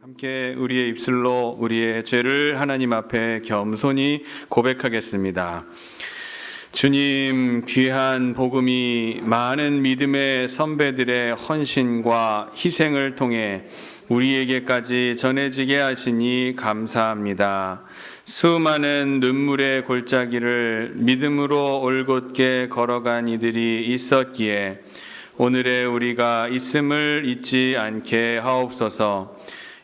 함께 우리의 입술로 우리의 죄를 하나님 앞에 겸손히 고백하겠습니다. 주님, 귀한 복음이 많은 믿음의 선배들의 헌신과 희생을 통해 우리에게까지 전해지게 하시니 감사합니다. 수많은 눈물의 골짜기를 믿음으로 올곧게 걸어간 이들이 있었기에 오늘의 우리가 있음을 잊지 않게 하옵소서.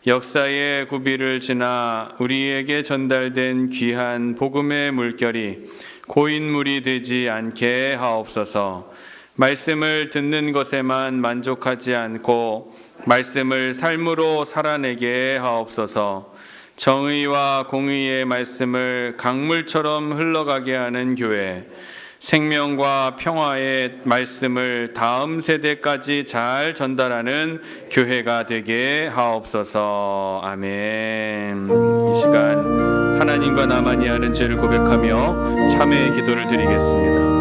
역사의 구비를 지나 우리에게 전달된 귀한 복음의 물결이 고인물이 되지 않게 하옵소서. 말씀을 듣는 것에만 만족하지 않고 말씀을 삶으로 살아내게 하옵소서. 정의와 공의의 말씀을 강물처럼 흘러가게 하는 교회, 생명과 평화의 말씀을 다음 세대까지 잘 전달하는 교회가 되게 하옵소서. 아멘. 이 시간 하나님과 나만이 아는 죄를 고백하며 참회의 기도를 드리겠습니다.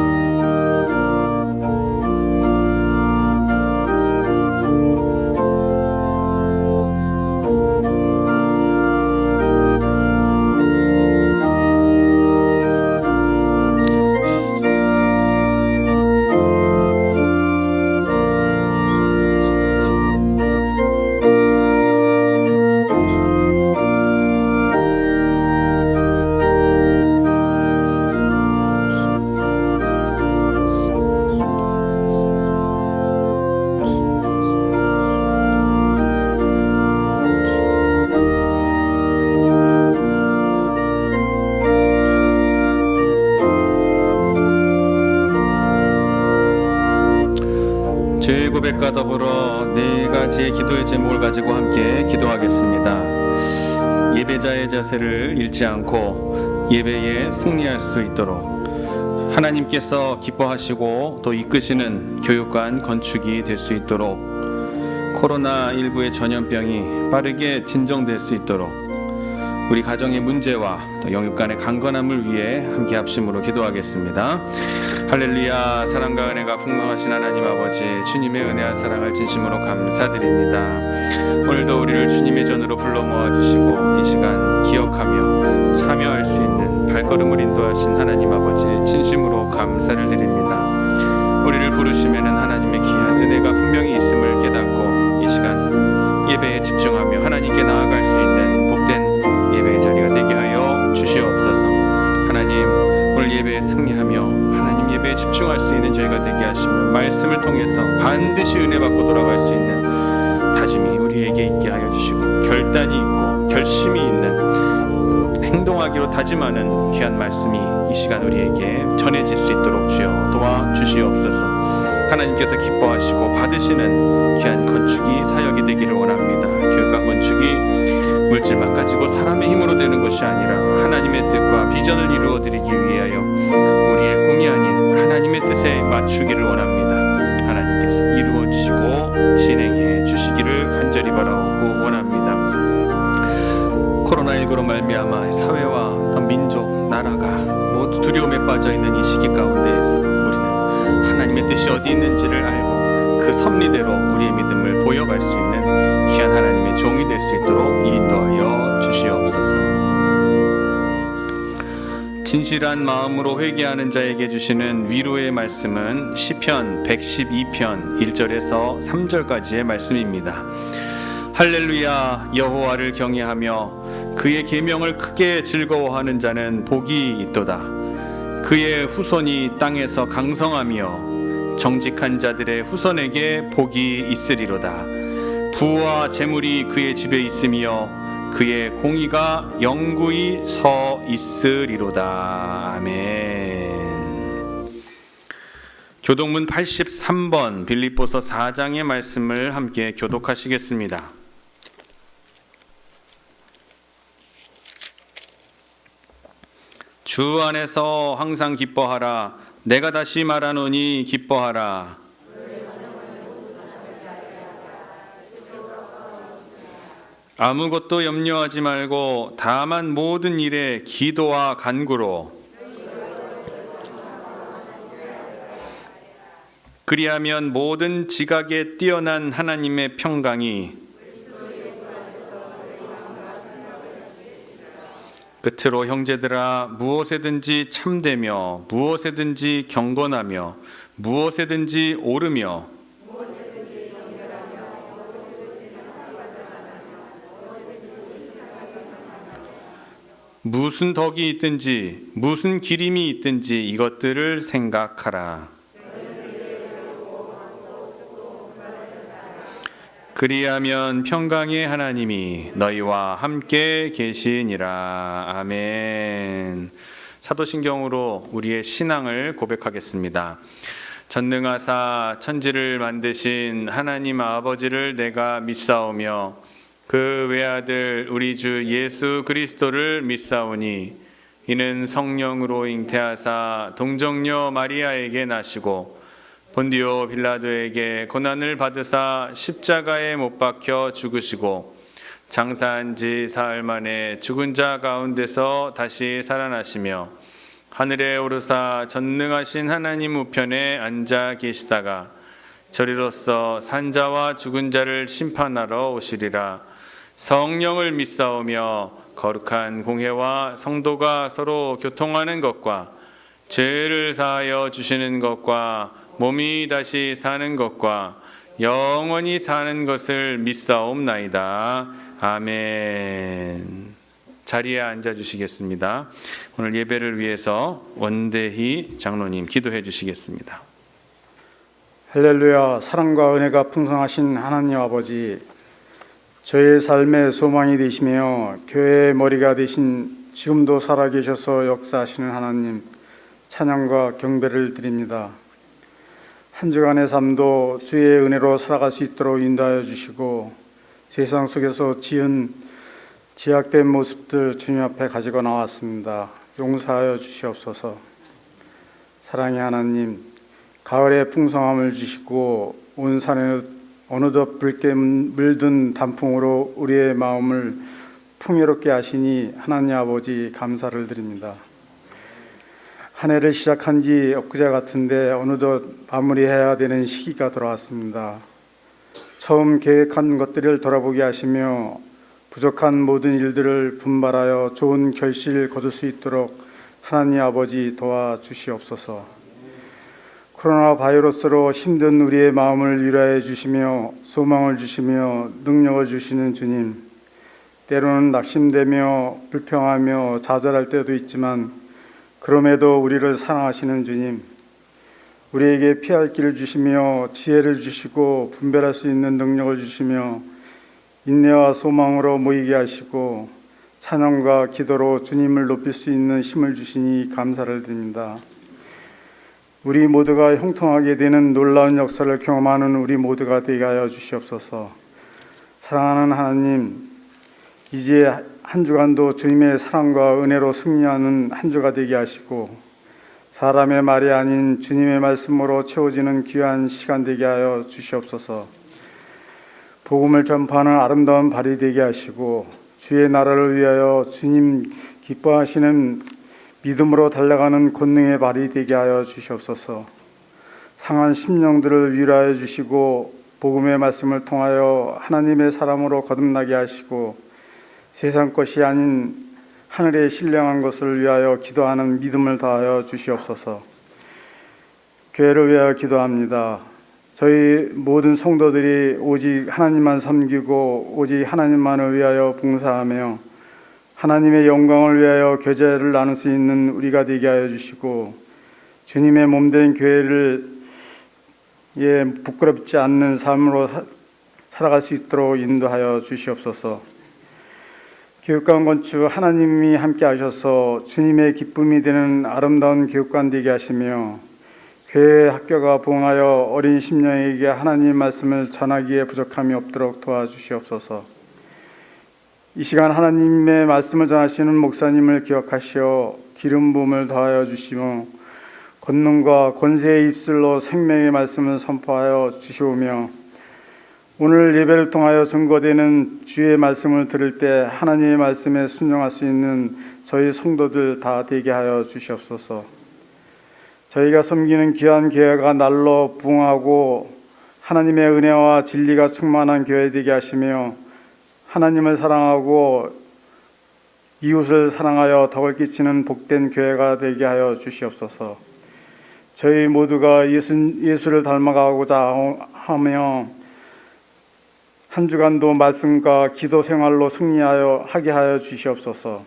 죄의 고백과 더불어 네 가지의 기도의 제목을 가지고 함께 기도하겠습니다. 예배자의 자세를 잃지 않고 예배에 승리할 수 있도록 하나님께서 기뻐하시고 또 이끄시는 교육관 건축이 될 수 있도록 코로나19의 전염병이 빠르게 진정될 수 있도록 우리 가정의 문제와 또 영육 간의 강건함을 위해 함께 합심으로 기도하겠습니다. 할렐루야. 사랑과 은혜가 풍성하신 하나님 아버지, 주님의 은혜와 사랑을 진심으로 감사드립니다. 오늘도 우리를 주님의 전으로 불러 모아주시고 이 시간 기억하며 참여할 수 있는 발걸음을 인도하신 하나님 아버지, 진심으로 감사를 드립니다. 우리를 부르시면 하나님의 귀한 은혜가 분명히 있음을 깨닫고 이 시간 예배에 집중하며 하나님께 나아갈 수 있는 복된 예배의 자리가 되게 하여 주시옵소서. 하나님, 오늘 예배에 승리하며 하나님 예배에 집중할 수 있는 저희가 되게 하시며 말씀을 통해서 반드시 은혜 받고 돌아갈 수 있는 다짐이 우리에게 있게 하여 주시고 결단이 있고 결심이 있는 행동하기로 다짐하는 귀한 말씀이 이 시간 우리에게 전해질 수 있도록 주여 도와주시옵소서. 하나님께서 기뻐하시고 받으시는 귀한 건축이 사역이 되기를 원합니다. 교육관 건축이 물질만 가지고 사람의 힘으로 되는 것이 아니라 하나님의 뜻과 비전을 이루어드리기 위하여 우리의 꿈이 아닌 하나님의 뜻에 맞추기를 원합니다. 하나님께서 이루어주시고 진행해 주시기를 간절히 바라오고 원합니다. 코로나19로 말미암아 사회와 어떤 민족, 나라가 모두 두려움에 빠져있는 이 시기 가운데에서 우리는 하나님의 뜻이 어디 있는지를 알고 그 섭리대로 우리의 믿음을 보여갈 수 있는 귀한 하나님의 종이 될 수 있도록 인도하여 주시옵소서. 진실한 마음으로 회개하는 자에게 주시는 위로의 말씀은 시편 112편 1절에서 3절까지의 말씀입니다. 할렐루야. 여호와를 경외하며 그의 계명을 크게 즐거워하는 자는 복이 있도다. 그의 후손이 땅에서 강성하며 정직한 자들의 후손에게 복이 있으리로다. 부와 재물이 그의 집에 있으며 그의 공의가 영구히 서 있으리로다. 아멘. 교독문 83번 빌립보서 4장의 말씀을 함께 교독하시겠습니다. 주 안에서 항상 기뻐하라. 내가 다시 말하노니 기뻐하라. 아무것도 염려하지 말고 다만 모든 일에 기도와 간구로 그리하면 모든 지각에 뛰어난 하나님의 평강이 끝으로 형제들아, 무엇에든지 참되며 무엇에든지 경건하며 무엇에든지 옳으며 무슨 덕이 있든지 무슨 기림이 있든지 이것들을 생각하라. 그리하면 평강의 하나님이 너희와 함께 계시니라. 아멘. 사도신경으로 우리의 신앙을 고백하겠습니다. 전능하사 천지를 만드신 하나님 아버지를 내가 믿사오며 그 외아들 우리 주 예수 그리스도를 믿사오니 이는 성령으로 잉태하사 동정녀 마리아에게 나시고 본디오 빌라도에게 고난을 받으사 십자가에 못 박혀 죽으시고 장사한 지 사흘 만에 죽은 자 가운데서 다시 살아나시며 하늘에 오르사 전능하신 하나님 우편에 앉아 계시다가 저리로서 산자와 죽은 자를 심판하러 오시리라. 성령을 믿사오며 거룩한 공회와 성도가 서로 교통하는 것과 죄를 사하여 주시는 것과 몸이 다시 사는 것과 영원히 사는 것을 믿사옵나이다. 아멘. 자리에 앉아 주시겠습니다. 오늘 예배를 위해서 원대희 장로님 기도해 주시겠습니다. 할렐루야. 사랑과 은혜가 풍성하신 하나님 아버지, 저의 삶의 소망이 되시며 교회의 머리가 되신 지금도 살아계셔서 역사하시는 하나님, 찬양과 경배를 드립니다. 한 주간의 삶도 주의 은혜로 살아갈 수 있도록 인도하여 주시고 세상 속에서 지은 지약된 모습들 주님 앞에 가지고 나왔습니다. 용서하여 주시옵소서. 사랑의 하나님, 가을의 풍성함을 주시고 온 산에 어느덧 붉게 물든 단풍으로 우리의 마음을 풍요롭게 하시니 하나님 아버지 감사를 드립니다. 한 해를 시작한 지 엊그제 같은데 어느덧 마무리해야 되는 시기가 돌아왔습니다. 처음 계획한 것들을 돌아보게 하시며 부족한 모든 일들을 분발하여 좋은 결실을 거둘 수 있도록 하나님 아버지 도와주시옵소서. 코로나 바이러스로 힘든 우리의 마음을 위로해 주시며 소망을 주시며 능력을 주시는 주님, 때로는 낙심되며 불평하며 좌절할 때도 있지만 그럼에도 우리를 사랑하시는 주님, 우리에게 피할 길을 주시며 지혜를 주시고 분별할 수 있는 능력을 주시며 인내와 소망으로 모이게 하시고 찬양과 기도로 주님을 높일 수 있는 힘을 주시니 감사를 드립니다. 우리 모두가 형통하게 되는 놀라운 역사를 경험하는 우리 모두가 되게 하여 주시옵소서. 사랑하는 하나님, 이제 한 주간도 주님의 사랑과 은혜로 승리하는 한 주가 되게 하시고 사람의 말이 아닌 주님의 말씀으로 채워지는 귀한 시간 되게 하여 주시옵소서. 복음을 전파하는 아름다운 발이 되게 하시고 주의 나라를 위하여 주님 기뻐하시는 믿음으로 달려가는 권능의 발이 되게 하여 주시옵소서. 상한 심령들을 위로하여 주시고 복음의 말씀을 통하여 하나님의 사람으로 거듭나게 하시고 세상 것이 아닌 하늘에 신령한 것을 위하여 기도하는 믿음을 더하여 주시옵소서. 교회를 위하여 기도합니다. 저희 모든 성도들이 오직 하나님만 섬기고 오직 하나님만을 위하여 봉사하며 하나님의 영광을 위하여 교제를 나눌 수 있는 우리가 되게 하여 주시고 주님의 몸된 교회를 부끄럽지 않는 삶으로 살아갈 수 있도록 인도하여 주시옵소서. 교육관 건축 하나님이 함께 하셔서 주님의 기쁨이 되는 아름다운 교육관 되게 하시며 교회 학교가 부흥하여 어린 심령에게 하나님 말씀을 전하기에 부족함이 없도록 도와주시옵소서. 이 시간 하나님의 말씀을 전하시는 목사님을 기억하시어 기름 부음을 더하여 주시며 권능과 권세의 입술로 생명의 말씀을 선포하여 주시오며 오늘 예배를 통하여 증거되는 주의 말씀을 들을 때 하나님의 말씀에 순종할 수 있는 저희 성도들 다 되게 하여 주시옵소서. 저희가 섬기는 귀한 교회가 날로 부흥하고 하나님의 은혜와 진리가 충만한 교회 되게 하시며 하나님을 사랑하고 이웃을 사랑하여 덕을 끼치는 복된 교회가 되게 하여 주시옵소서. 저희 모두가 예수를 닮아가고자 하며 한 주간도 말씀과 기도 생활로 승리하여 하게 하여 주시옵소서.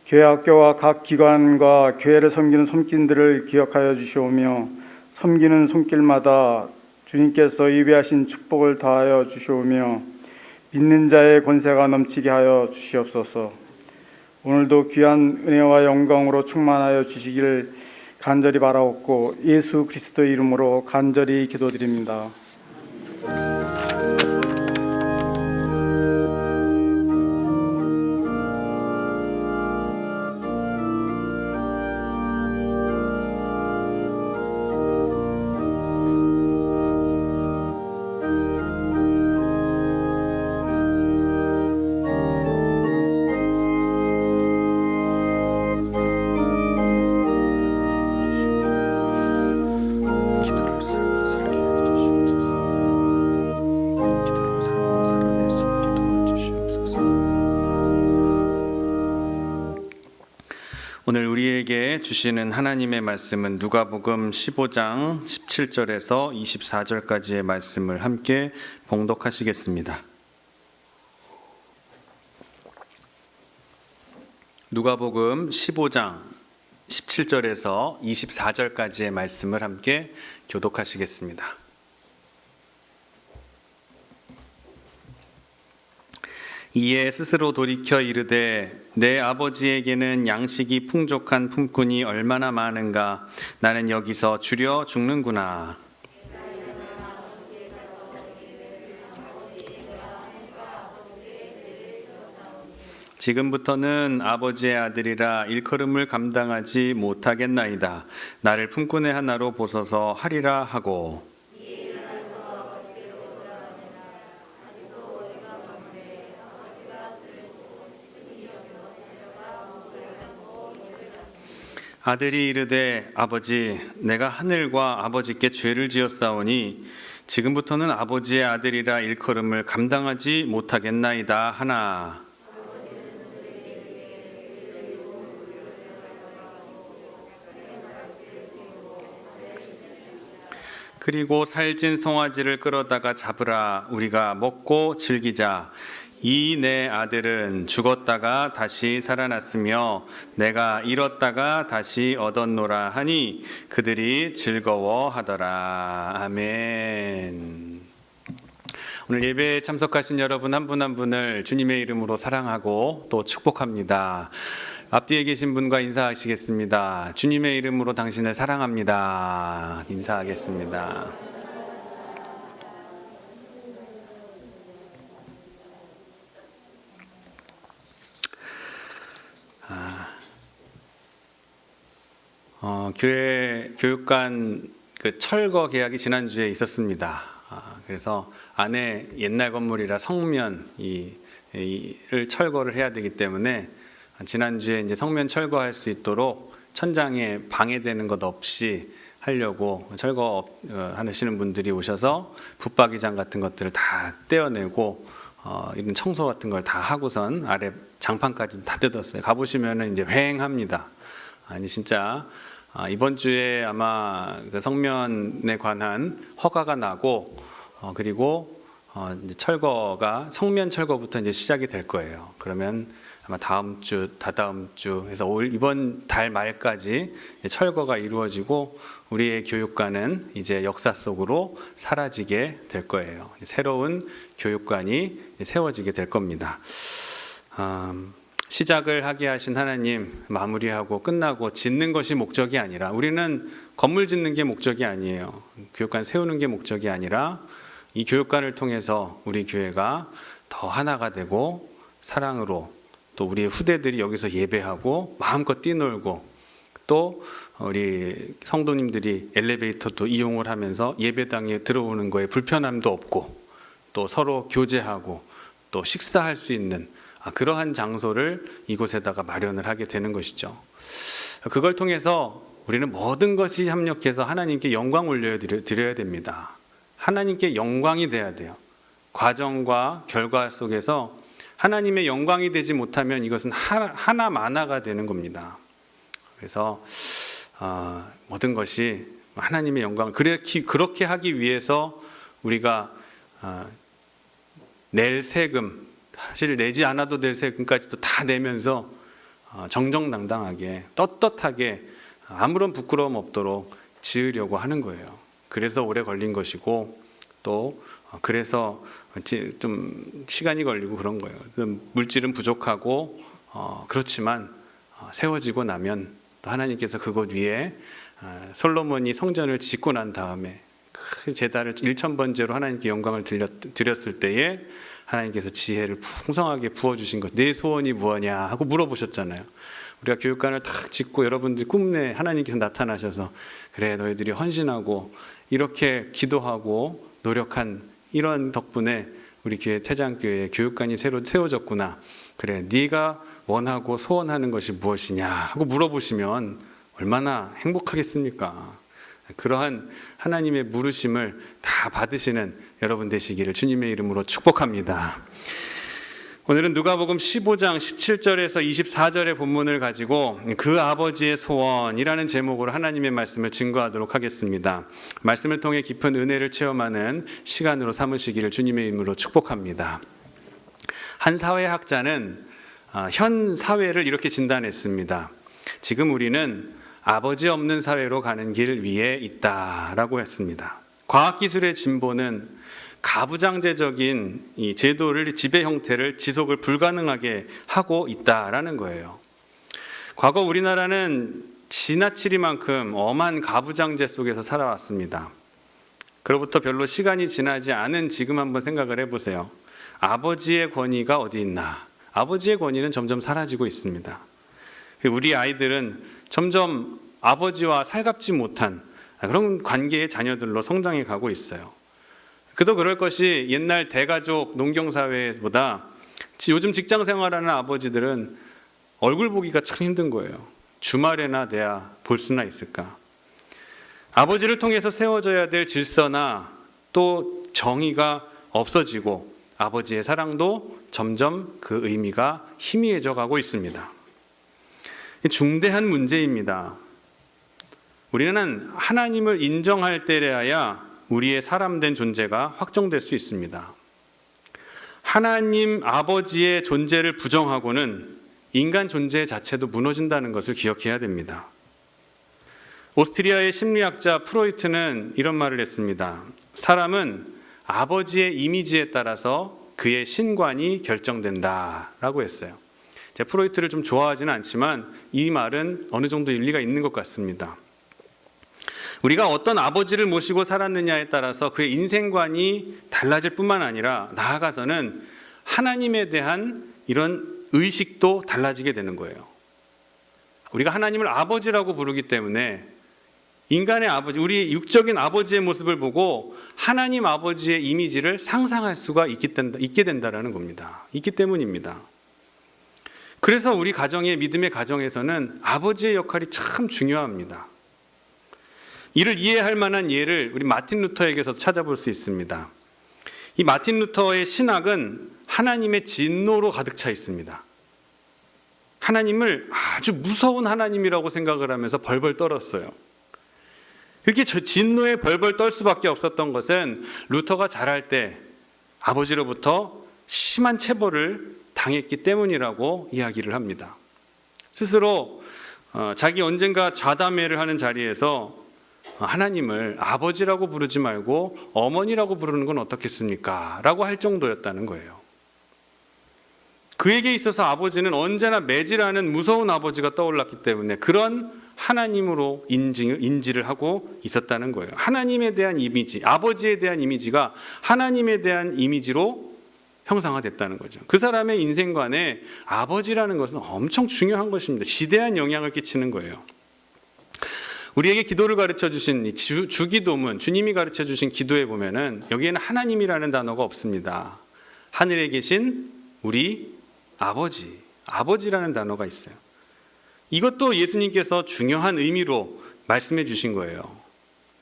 교회 학교와 각 기관과 교회를 섬기는 손길들을 기억하여 주시오며 섬기는 손길마다 주님께서 예배하신 축복을 더하여 주시오며 믿는 자의 권세가 넘치게 하여 주시옵소서. 오늘도 귀한 은혜와 영광으로 충만하여 주시기를 간절히 바라옵고 예수 그리스도의 이름으로 간절히 기도드립니다. 오늘 우리에게 주시는 하나님의 말씀은 누가복음 15장 17절에서 24절까지의 말씀을 함께 봉독하시겠습니다. 누가복음 15장 17절에서 24절까지의 말씀을 함께 교독하시겠습니다. 이에 스스로 돌이켜 이르되 내 아버지에게는 양식이 풍족한 품꾼이 얼마나 많은가. 나는 여기서 줄여 죽는구나. 지금부터는 아버지의 아들이라 일컬음을 감당하지 못하겠나이다. 나를 품꾼의 하나로 보소서 하리라 하고. 아들이 이르되 아버지, 내가 하늘과 아버지께 죄를 지었사오니 지금부터는 아버지의 아들이라 일컬음을 감당하지 못하겠나이다 하나. 그리고 살찐 송아지를 끌어다가 잡으라. 우리가 먹고 즐기자. 이 내 아들은 죽었다가 다시 살아났으며 내가 잃었다가 다시 얻었노라 하니 그들이 즐거워하더라. 아멘. 오늘 예배에 참석하신 여러분 한 분 한 분을 주님의 이름으로 사랑하고 또 축복합니다. 앞뒤에 계신 분과 인사하시겠습니다. 주님의 이름으로 당신을 사랑합니다. 인사하겠습니다. 교회 교육관 그 철거 계약이 지난주에 있었습니다. 그래서 안에 옛날 건물이라 성면 이를 철거를 해야 되기 때문에 지난주에 이제 성면 철거할 수 있도록 천장에 방해되는 것 없이 하려고 철거하시는 분들이 오셔서 붙박이장 같은 것들을 다 떼어내고 이런 청소 같은 걸 다 하고선 아래 장판까지 다 뜯었어요. 가보시면은 이제 휑합니다. 아니 진짜 이번 주에 아마 그 성면에 관한 허가가 나고 그리고 이제 철거가 성면 철거부터 이제 시작이 될 거예요. 그러면 아마 다음 주, 다다음 주 해서 이번 달 말까지 철거가 이루어지고 우리의 교육관은 이제 역사 속으로 사라지게 될 거예요. 새로운 교육관이 세워지게 될 겁니다. 시작을 하게 하신 하나님, 마무리하고 끝나고 짓는 것이 목적이 아니라, 우리는 건물 짓는 게 목적이 아니에요. 교육관 세우는 게 목적이 아니라 이 교육관을 통해서 우리 교회가 더 하나가 되고 사랑으로 또 우리의 후대들이 여기서 예배하고 마음껏 뛰놀고 또 우리 성도님들이 엘리베이터도 이용을 하면서 예배당에 들어오는 거에 불편함도 없고 또 서로 교제하고 또 식사할 수 있는 그러한 장소를 이곳에다가 마련을 하게 되는 것이죠. 그걸 통해서 우리는 모든 것이 합력해서 하나님께 영광 올려드려야 됩니다. 하나님께 영광이 돼야 돼요. 과정과 결과 속에서 하나님의 영광이 되지 못하면 이것은 하나마나가 되는 겁니다. 그래서 모든 것이 하나님의 영광을 그렇게 하기 위해서 우리가 낼 세금, 사실 내지 않아도 될 세금까지도 다 내면서 정정당당하게 떳떳하게 아무런 부끄러움 없도록 지으려고 하는 거예요. 그래서 오래 걸린 것이고 또 그래서 좀 시간이 걸리고 그런 거예요. 물질은 부족하고 그렇지만 세워지고 나면 또 하나님께서 그곳 위에 솔로몬이 성전을 짓고 난 다음에 그 제단을 1000번째로 하나님께 영광을 드렸을 때에 하나님께서 지혜를 풍성하게 부어주신 것, 내 소원이 무엇냐 하고 물어보셨잖아요. 우리가 교육관을 탁 짓고 여러분들이 꿈에 하나님께서 나타나셔서 그래 너희들이 헌신하고 이렇게 기도하고 노력한 이런 덕분에 우리 교회 태장교회에 교육관이 새로 세워졌구나. 그래 네가 원하고 소원하는 것이 무엇이냐 하고 물어보시면 얼마나 행복하겠습니까? 그러한 하나님의 물으심을 다 받으시는 여러분 되시기를 주님의 이름으로 축복합니다. 오늘은 누가복음 15장 17절에서 24절의 본문을 가지고 그 아버지의 소원이라는 제목으로 하나님의 말씀을 증거하도록 하겠습니다. 말씀을 통해 깊은 은혜를 체험하는 시간으로 삼으시기를 주님의 이름으로 축복합니다. 한 사회학자는 현 사회를 이렇게 진단했습니다. 지금 우리는 아버지 없는 사회로 가는 길 위에 있다라고 했습니다. 과학기술의 진보는 가부장제적인 이 제도를 지배 형태를 지속을 불가능하게 하고 있다라는 거예요. 과거 우리나라는 지나치리만큼 엄한 가부장제 속에서 살아왔습니다. 그로부터 별로 시간이 지나지 않은 지금 한번 생각을 해보세요. 아버지의 권위가 어디 있나? 아버지의 권위는 점점 사라지고 있습니다. 우리 아이들은 점점 아버지와 살갑지 못한 그런 관계의 자녀들로 성장해 가고 있어요. 그도 그럴 것이 옛날 대가족 농경사회보다 요즘 직장 생활하는 아버지들은 얼굴 보기가 참 힘든 거예요. 주말에나 돼야 볼 수나 있을까. 아버지를 통해서 세워져야 될 질서나 또 정의가 없어지고 아버지의 사랑도 점점 그 의미가 희미해져 가고 있습니다. 중대한 문제입니다. 우리는 하나님을 인정할 때라야 우리의 사람된 존재가 확정될 수 있습니다. 하나님 아버지의 존재를 부정하고는 인간 존재 자체도 무너진다는 것을 기억해야 됩니다. 오스트리아의 심리학자 프로이트는 이런 말을 했습니다. 사람은 아버지의 이미지에 따라서 그의 신관이 결정된다라고 했어요. 제가 프로이트를 좀 좋아하지는 않지만 이 말은 어느 정도 일리가 있는 것 같습니다. 우리가 어떤 아버지를 모시고 살았느냐에 따라서 그의 인생관이 달라질 뿐만 아니라 나아가서는 하나님에 대한 이런 의식도 달라지게 되는 거예요. 우리가 하나님을 아버지라고 부르기 때문에 인간의 아버지, 우리 육적인 아버지의 모습을 보고 하나님 아버지의 이미지를 상상할 수가 있게 된다라는 겁니다. 있기 때문입니다. 그래서 우리 가정의 믿음의 가정에서는 아버지의 역할이 참 중요합니다. 이를 이해할 만한 예를 우리 마틴 루터에게서 찾아볼 수 있습니다. 이 마틴 루터의 신학은 하나님의 진노로 가득 차 있습니다. 하나님을 아주 무서운 하나님이라고 생각을 하면서 벌벌 떨었어요. 그렇게 진노에 벌벌 떨 수밖에 없었던 것은 루터가 자랄 때 아버지로부터 심한 체벌을 당했기 때문이라고 이야기를 합니다. 스스로 자기 언젠가 좌담회를 하는 자리에서 하나님을 아버지라고 부르지 말고 어머니라고 부르는 건 어떻겠습니까? 라고 할 정도였다는 거예요. 그에게 있어서 아버지는 언제나 매질하는 무서운 아버지가 떠올랐기 때문에 그런 하나님으로 인지를 하고 있었다는 거예요. 하나님에 대한 이미지, 아버지에 대한 이미지가 하나님에 대한 이미지로 형상화됐다는 거죠. 그 사람의 인생관에 아버지라는 것은 엄청 중요한 것입니다. 지대한 영향을 끼치는 거예요. 우리에게 기도를 가르쳐 주신 이 주기도문, 주님이 가르쳐 주신 기도에 보면은 여기에는 하나님이라는 단어가 없습니다. 하늘에 계신 우리 아버지, 아버지라는 단어가 있어요. 이것도 예수님께서 중요한 의미로 말씀해 주신 거예요.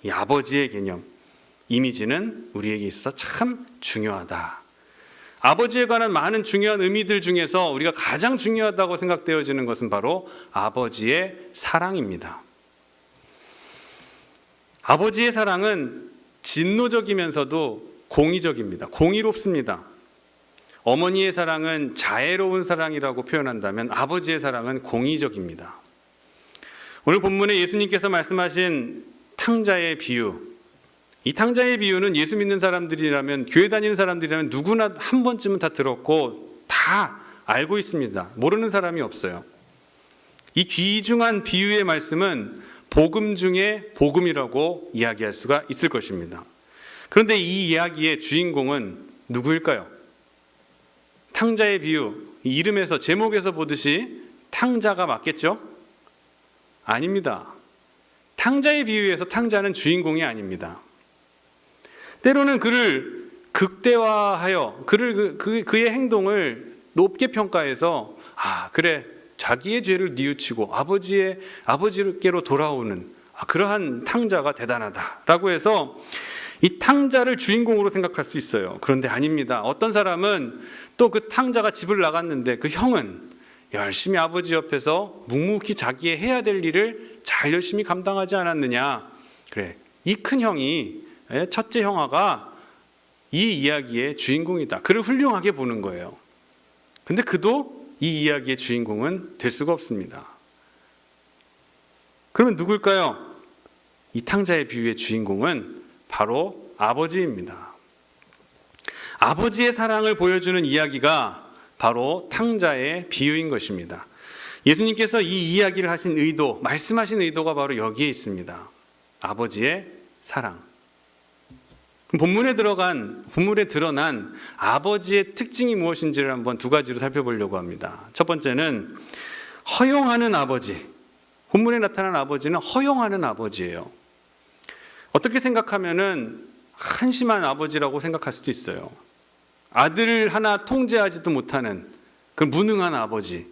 이 아버지의 개념, 이미지는 우리에게 있어서 참 중요하다. 아버지에 관한 많은 중요한 의미들 중에서 우리가 가장 중요하다고 생각되어지는 것은 바로 아버지의 사랑입니다. 아버지의 사랑은 진노적이면서도 공의적입니다. 공의롭습니다. 어머니의 사랑은 자애로운 사랑이라고 표현한다면 아버지의 사랑은 공의적입니다. 오늘 본문에 예수님께서 말씀하신 탕자의 비유, 이 탕자의 비유는 예수 믿는 사람들이라면, 교회 다니는 사람들이라면 누구나 한 번쯤은 다 들었고 다 알고 있습니다. 모르는 사람이 없어요. 이 귀중한 비유의 말씀은 복음 중에 복음이라고 이야기할 수가 있을 것입니다. 그런데 이 이야기의 주인공은 누구일까요? 탕자의 비유, 이 이름에서, 제목에서 보듯이 탕자가 맞겠죠? 아닙니다. 탕자의 비유에서 탕자는 주인공이 아닙니다. 때로는 그를 극대화하여 그의 행동을 높게 평가해서 그래, 자기의 죄를 뉘우치고 아버지께로 돌아오는 그러한 탕자가 대단하다라고 해서 이 탕자를 주인공으로 생각할 수 있어요. 그런데 아닙니다. 어떤 사람은 또 그 탕자가 집을 나갔는데 그 형은 열심히 아버지 옆에서 묵묵히 자기의 해야 될 일을 잘 열심히 감당하지 않았느냐. 그래, 이 큰 형이, 첫째 형아가 이 이야기의 주인공이다. 그를 훌륭하게 보는 거예요. 근데 그도 이 이야기의 주인공은 될 수가 없습니다. 그러면 누굴까요? 이 탕자의 비유의 주인공은 바로 아버지입니다. 아버지의 사랑을 보여주는 이야기가 바로 탕자의 비유인 것입니다. 예수님께서 이 이야기를 하신 의도, 말씀하신 의도가 바로 여기에 있습니다. 아버지의 사랑. 본문에 드러난 아버지의 특징이 무엇인지를 한번 두 가지로 살펴보려고 합니다. 첫 번째는 허용하는 아버지. 본문에 나타난 아버지는 허용하는 아버지예요. 어떻게 생각하면은 한심한 아버지라고 생각할 수도 있어요. 아들을 하나 통제하지도 못하는 그 무능한 아버지.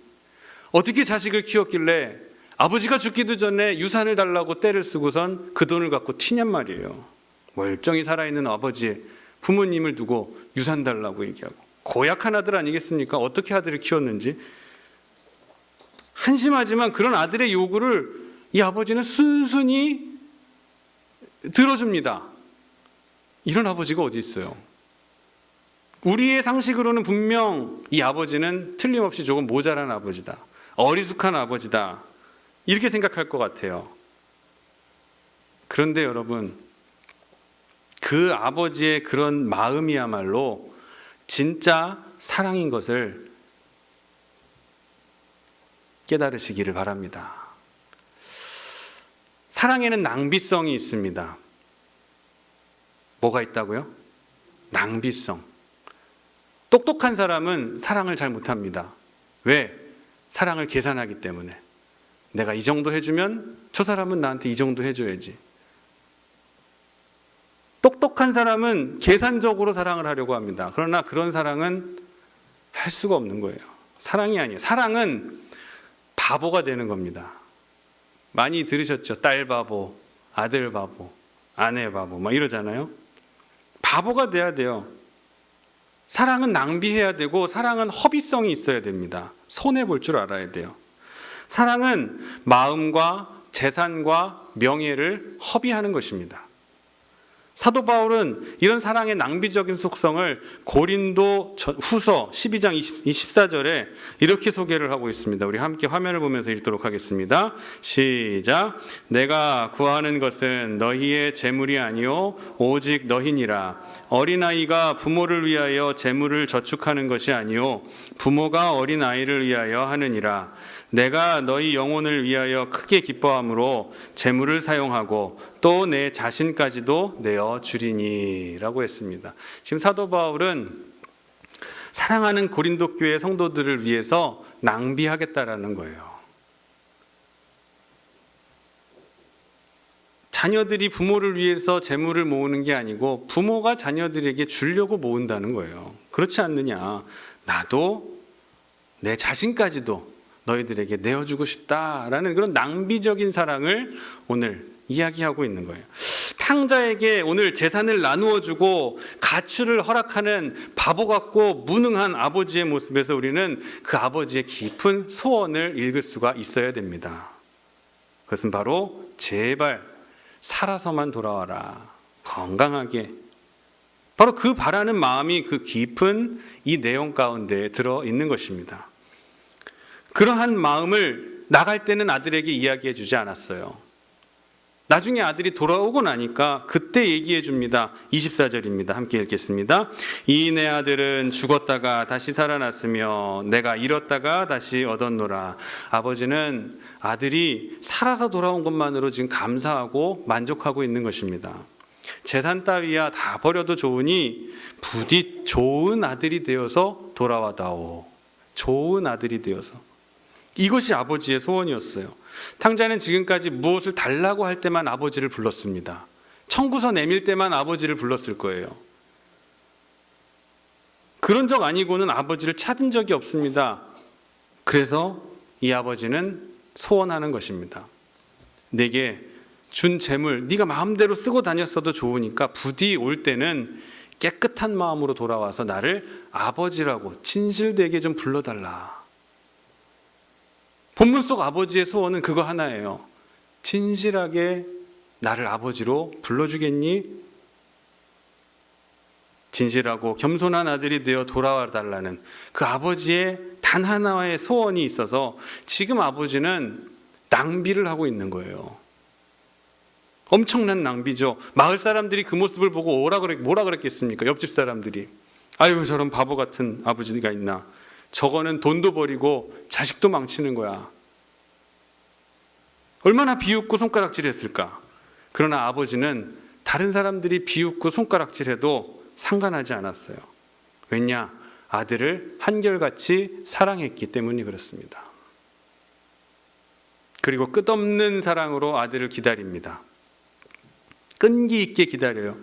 어떻게 자식을 키웠길래 아버지가 죽기도 전에 유산을 달라고 떼를 쓰고선 그 돈을 갖고 튀냔 말이에요. 멀쩡히 살아있는 아버지, 부모님을 두고 유산 달라고 얘기하고. 고약한 아들 아니겠습니까? 어떻게 아들을 키웠는지. 한심하지만 그런 아들의 요구를 이 아버지는 순순히 들어줍니다. 이런 아버지가 어디 있어요? 우리의 상식으로는 분명 이 아버지는 틀림없이 조금 모자란 아버지다. 어리숙한 아버지다. 이렇게 생각할 것 같아요. 그런데 여러분, 그 아버지의 그런 마음이야말로 진짜 사랑인 것을 깨달으시기를 바랍니다. 사랑에는 낭비성이 있습니다. 뭐가 있다고요? 낭비성. 똑똑한 사람은 사랑을 잘 못합니다. 왜? 사랑을 계산하기 때문에. 내가 이 정도 해주면 저 사람은 나한테 이 정도 해줘야지. 똑똑한 사람은 계산적으로 사랑을 하려고 합니다. 그러나 그런 사랑은 할 수가 없는 거예요. 사랑이 아니에요. 사랑은 바보가 되는 겁니다. 많이 들으셨죠? 딸 바보, 아들 바보, 아내 바보 막 이러잖아요. 바보가 돼야 돼요. 사랑은 낭비해야 되고 사랑은 허비성이 있어야 됩니다. 손해볼 줄 알아야 돼요. 사랑은 마음과 재산과 명예를 허비하는 것입니다. 사도 바울은 이런 사랑의 낭비적인 속성을 고린도 후서 12장 24절에 이렇게 소개를 하고 있습니다. 우리 함께 화면을 보면서 읽도록 하겠습니다. 시작. 내가 구하는 것은 너희의 재물이 아니요 오직 너희니라. 어린아이가 부모를 위하여 재물을 저축하는 것이 아니요 부모가 어린아이를 위하여 하느니라. 내가 너희 영혼을 위하여 크게 기뻐함으로 재물을 사용하고 또 내 자신까지도 내어 주리니 라고 했습니다. 지금 사도 바울은 사랑하는 고린도 교회 성도들을 위해서 낭비하겠다라는 거예요. 자녀들이 부모를 위해서 재물을 모으는 게 아니고 부모가 자녀들에게 주려고 모은다는 거예요. 그렇지 않느냐. 나도 내 자신까지도 너희들에게 내어주고 싶다라는 그런 낭비적인 사랑을 오늘 이야기하고 있는 거예요. 탕자에게 오늘 재산을 나누어 주고 가출을 허락하는 바보 같고 무능한 아버지의 모습에서 우리는 그 아버지의 깊은 소원을 읽을 수가 있어야 됩니다. 그것은 바로 제발 살아서만 돌아와라. 건강하게. 바로 그 바라는 마음이 그 깊은 이 내용 가운데 들어 있는 것입니다. 그러한 마음을 나갈 때는 아들에게 이야기해 주지 않았어요. 나중에 아들이 돌아오고 나니까 그때 얘기해 줍니다. 24절입니다. 함께 읽겠습니다. 이 내 아들은 죽었다가 다시 살아났으며 내가 잃었다가 다시 얻었노라. 아버지는 아들이 살아서 돌아온 것만으로 지금 감사하고 만족하고 있는 것입니다. 재산 따위야 다 버려도 좋으니 부디 좋은 아들이 되어서 돌아와다오. 좋은 아들이 되어서. 이것이 아버지의 소원이었어요. 탕자는 지금까지 무엇을 달라고 할 때만 아버지를 불렀습니다. 청구서 내밀 때만 아버지를 불렀을 거예요. 그런 적 아니고는 아버지를 찾은 적이 없습니다. 그래서 이 아버지는 소원하는 것입니다. 내게 준 재물 네가 마음대로 쓰고 다녔어도 좋으니까 부디 올 때는 깨끗한 마음으로 돌아와서 나를 아버지라고 진실되게 좀 불러달라. 본문 속 아버지의 소원은 그거 하나예요. 진실하게 나를 아버지로 불러주겠니? 진실하고 겸손한 아들이 되어 돌아와 달라는 그 아버지의 단 하나의 소원이 있어서 지금 아버지는 낭비를 하고 있는 거예요. 엄청난 낭비죠. 마을 사람들이 그 모습을 보고 뭐라 그랬겠습니까? 옆집 사람들이. 아유, 저런 바보 같은 아버지가 있나. 저거는 돈도 버리고 자식도 망치는 거야. 얼마나 비웃고 손가락질했을까. 그러나 아버지는 다른 사람들이 비웃고 손가락질해도 상관하지 않았어요. 왜냐? 아들을 한결같이 사랑했기 때문이 그렇습니다. 그리고 끝없는 사랑으로 아들을 기다립니다. 끈기 있게 기다려요.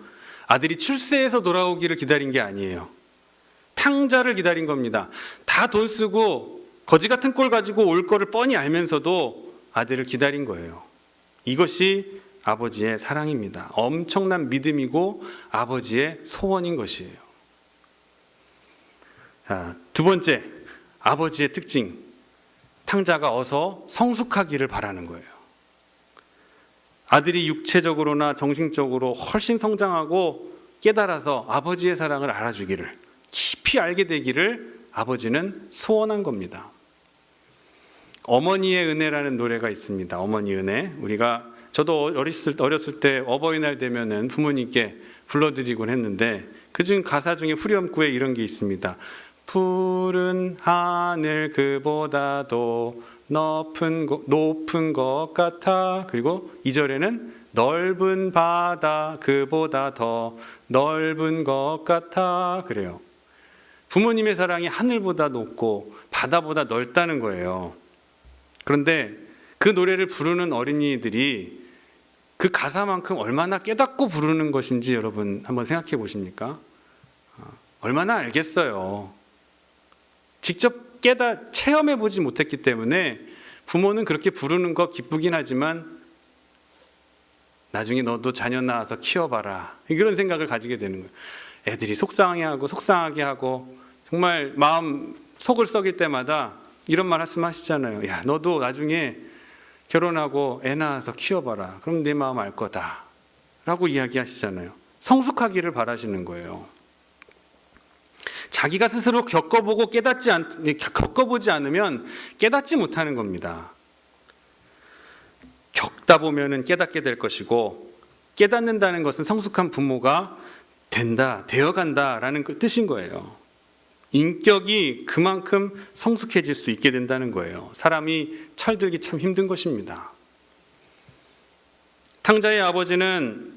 아들이 출세해서 돌아오기를 기다린 게 아니에요. 탕자를 기다린 겁니다. 다 돈 쓰고 거지 같은 꼴 가지고 올 거를 뻔히 알면서도 아들을 기다린 거예요. 이것이 아버지의 사랑입니다. 엄청난 믿음이고 아버지의 소원인 것이에요. 자, 두 번째, 아버지의 특징. 탕자가 어서 성숙하기를 바라는 거예요. 아들이 육체적으로나 정신적으로 훨씬 성장하고 깨달아서 아버지의 사랑을 알아주기를, 깊이 알게 되기를 아버지는 소원한 겁니다. 어머니의 은혜라는 노래가 있습니다. 어머니 은혜. 저도 어렸을 때 어버이날 되면은 부모님께 불러드리곤 했는데 그중 가사 중에 후렴구에 이런 게 있습니다. 푸른 하늘 그보다도 높은 것 같아. 그리고 2절에는 넓은 바다 그보다 더 넓은 것 같아. 그래요. 부모님의 사랑이 하늘보다 높고 바다보다 넓다는 거예요. 그런데 그 노래를 부르는 어린이들이 그 가사만큼 얼마나 깨닫고 부르는 것인지 여러분 한번 생각해 보십니까? 얼마나 알겠어요. 직접 체험해 보지 못했기 때문에 부모는 그렇게 부르는 거 기쁘긴 하지만 나중에 너도 자녀 낳아서 키워봐라. 이런 생각을 가지게 되는 거예요. 애들이 속상하게 하고 정말 마음 속을 썩일 때마다 이런 말 말씀하시잖아요. 야, 너도 나중에 결혼하고 애 낳아서 키워봐라. 그럼 내 마음 알 거다. 라고 이야기하시잖아요. 성숙하기를 바라시는 거예요. 자기가 스스로 겪어보지 않으면 깨닫지 못하는 겁니다. 겪다 보면은 깨닫게 될 것이고, 깨닫는다는 것은 성숙한 부모가 되어간다라는 그 뜻인 거예요. 인격이 그만큼 성숙해질 수 있게 된다는 거예요. 사람이 철들기 참 힘든 것입니다. 탕자의 아버지는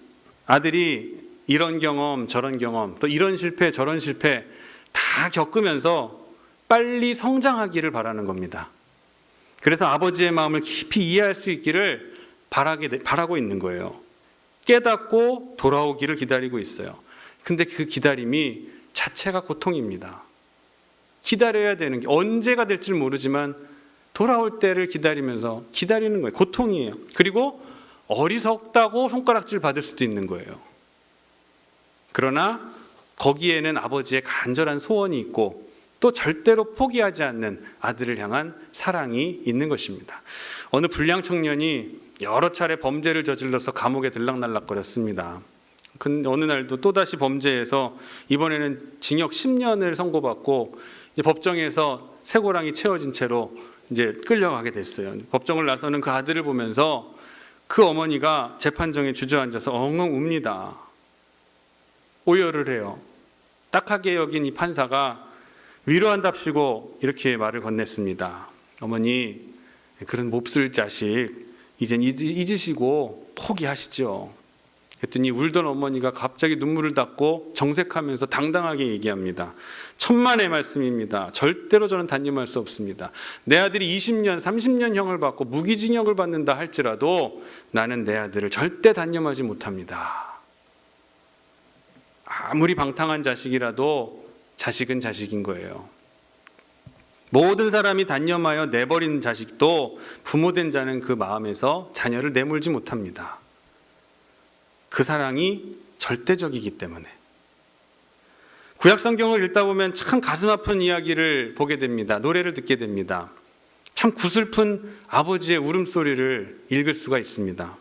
아들이 이런 경험, 저런 경험, 또 이런 실패, 저런 실패 다 겪으면서 빨리 성장하기를 바라는 겁니다. 그래서 아버지의 마음을 깊이 이해할 수 있기를 바라고 있는 거예요. 깨닫고 돌아오기를 기다리고 있어요. 근데 그 기다림이 자체가 고통입니다. 기다려야 되는 게 언제가 될지 모르지만 돌아올 때를 기다리면서 기다리는 거예요. 고통이에요. 그리고 어리석다고 손가락질 받을 수도 있는 거예요. 그러나 거기에는 아버지의 간절한 소원이 있고 또 절대로 포기하지 않는 아들을 향한 사랑이 있는 것입니다. 어느 불량 청년이 여러 차례 범죄를 저질러서 감옥에 들락날락거렸습니다. 근데 어느 날도 또다시 범죄해서 이번에는 징역 10년을 선고받고 이제 법정에서 쇠고랑이 채워진 채로 이제 끌려가게 됐어요. 법정을 나서는 그 아들을 보면서 그 어머니가 재판정에 주저앉아서 엉엉 웁니다. 오열을 해요. 딱하게 여긴 이 판사가 위로한답시고 이렇게 말을 건넸습니다. 어머니, 그런 몹쓸 자식 이젠 잊으시고 포기하시죠. 그랬더니 울던 어머니가 갑자기 눈물을 닦고 정색하면서 당당하게 얘기합니다. 천만의 말씀입니다. 절대로 저는 단념할 수 없습니다. 내 아들이 20년, 30년 형을 받고 무기징역을 받는다 할지라도 나는 내 아들을 절대 단념하지 못합니다. 아무리 방탕한 자식이라도 자식은 자식인 거예요. 모든 사람이 단념하여 내버린 자식도 부모된 자는 그 마음에서 자녀를 내몰지 못합니다. 그 사랑이 절대적이기 때문에. 구약 성경을 읽다 보면 참 가슴 아픈 이야기를 보게 됩니다. 노래를 듣게 됩니다. 참 구슬픈 아버지의 울음소리를 읽을 수가 있습니다.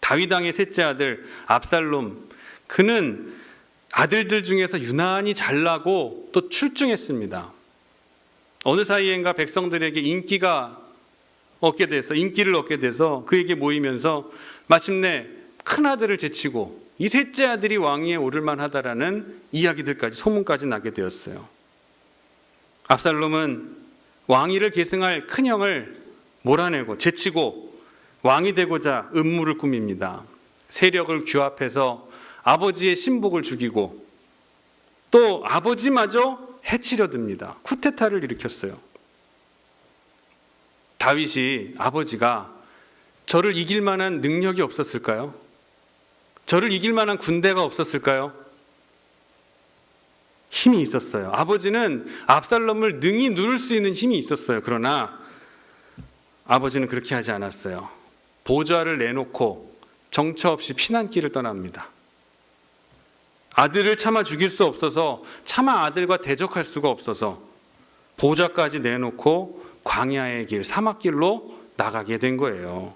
다윗 왕의 셋째 아들 압살롬, 그는 아들들 중에서 유난히 잘나고 또 출중했습니다. 어느 사이엔가 백성들에게 인기를 얻게 돼서 그에게 모이면서 마침내 큰 아들을 제치고 이 셋째 아들이 왕위에 오를 만하다라는 이야기들까지 소문까지 나게 되었어요. 압살롬은 왕위를 계승할 큰형을 몰아내고 제치고 왕이 되고자 음모를 꾸밉니다. 세력을 규합해서 아버지의 신복을 죽이고 또 아버지마저 해치려 듭니다. 쿠데타를 일으켰어요. 다윗이 아버지가 저를 이길 만한 능력이 없었을까요? 저를 이길 만한 군대가 없었을까요? 힘이 있었어요. 아버지는 압살롬을 능히 누를 수 있는 힘이 있었어요. 그러나 아버지는 그렇게 하지 않았어요. 보좌를 내놓고 정처 없이 피난길을 떠납니다. 아들을 차마 죽일 수 없어서, 차마 아들과 대적할 수가 없어서 보좌까지 내놓고 광야의 길, 사막길로 나가게 된 거예요.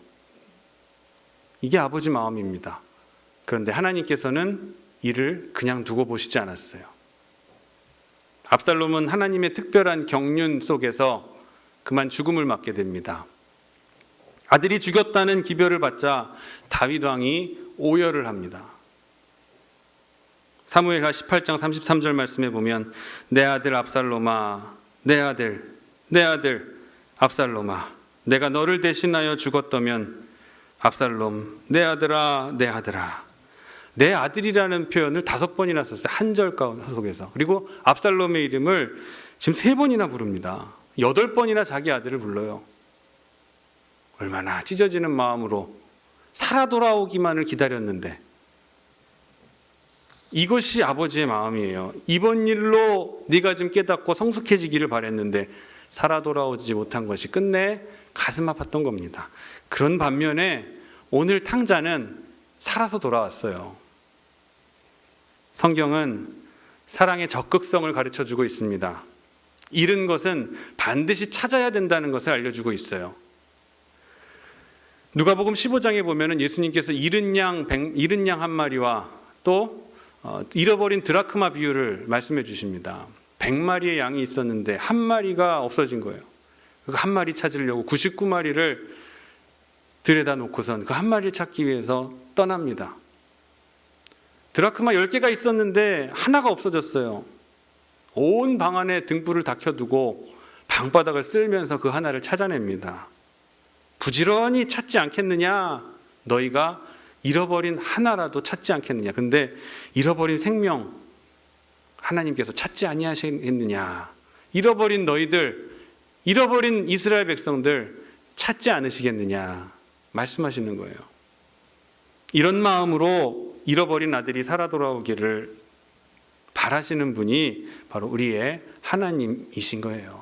이게 아버지 마음입니다. 그런데 하나님께서는 이를 그냥 두고 보시지 않았어요. 압살롬은 하나님의 특별한 경륜 속에서 그만 죽음을 맞게 됩니다. 아들이 죽였다는 기별을 받자 다윗 왕이 오열을 합니다. 사무엘하 18장 33절 말씀에 보면 내 아들 압살롬아, 내 아들 압살롬아, 내가 너를 대신하여 죽었다면 압살롬, 내 아들아, 내 아들아. 내 아들이라는 표현을 5번이나 썼어요. 한 절 속에서. 그리고 압살롬의 이름을 지금 3번이나 부릅니다. 8번이나 자기 아들을 불러요. 얼마나 찢어지는 마음으로 살아 돌아오기만을 기다렸는데, 이것이 아버지의 마음이에요. 이번 일로 네가 좀 깨닫고 성숙해지기를 바랬는데 살아 돌아오지 못한 것이 끝내 가슴 아팠던 겁니다. 그런 반면에 오늘 탕자는 살아서 돌아왔어요. 성경은 사랑의 적극성을 가르쳐주고 있습니다. 잃은 것은 반드시 찾아야 된다는 것을 알려주고 있어요. 누가복음 15장에 보면 예수님께서 잃은 양 한 마리와 또 잃어버린 드라크마 비유를 말씀해 주십니다. 100마리의 양이 있었는데 한 마리가 없어진 거예요. 그 한 마리 찾으려고 99마리를 들여다 놓고선 그 한 마리를 찾기 위해서 떠납니다. 드라크마 10개가 있었는데 하나가 없어졌어요. 온 방 안에 등불을 다 켜두고 방바닥을 쓸면서 그 하나를 찾아냅니다. 부지런히 찾지 않겠느냐? 너희가 잃어버린 하나라도 찾지 않겠느냐? 근데 잃어버린 생명 하나님께서 찾지 아니하시겠느냐? 잃어버린 너희들, 잃어버린 이스라엘 백성들 찾지 않으시겠느냐? 말씀하시는 거예요. 이런 마음으로 잃어버린 아들이 살아 돌아오기를 바라시는 분이 바로 우리의 하나님이신 거예요.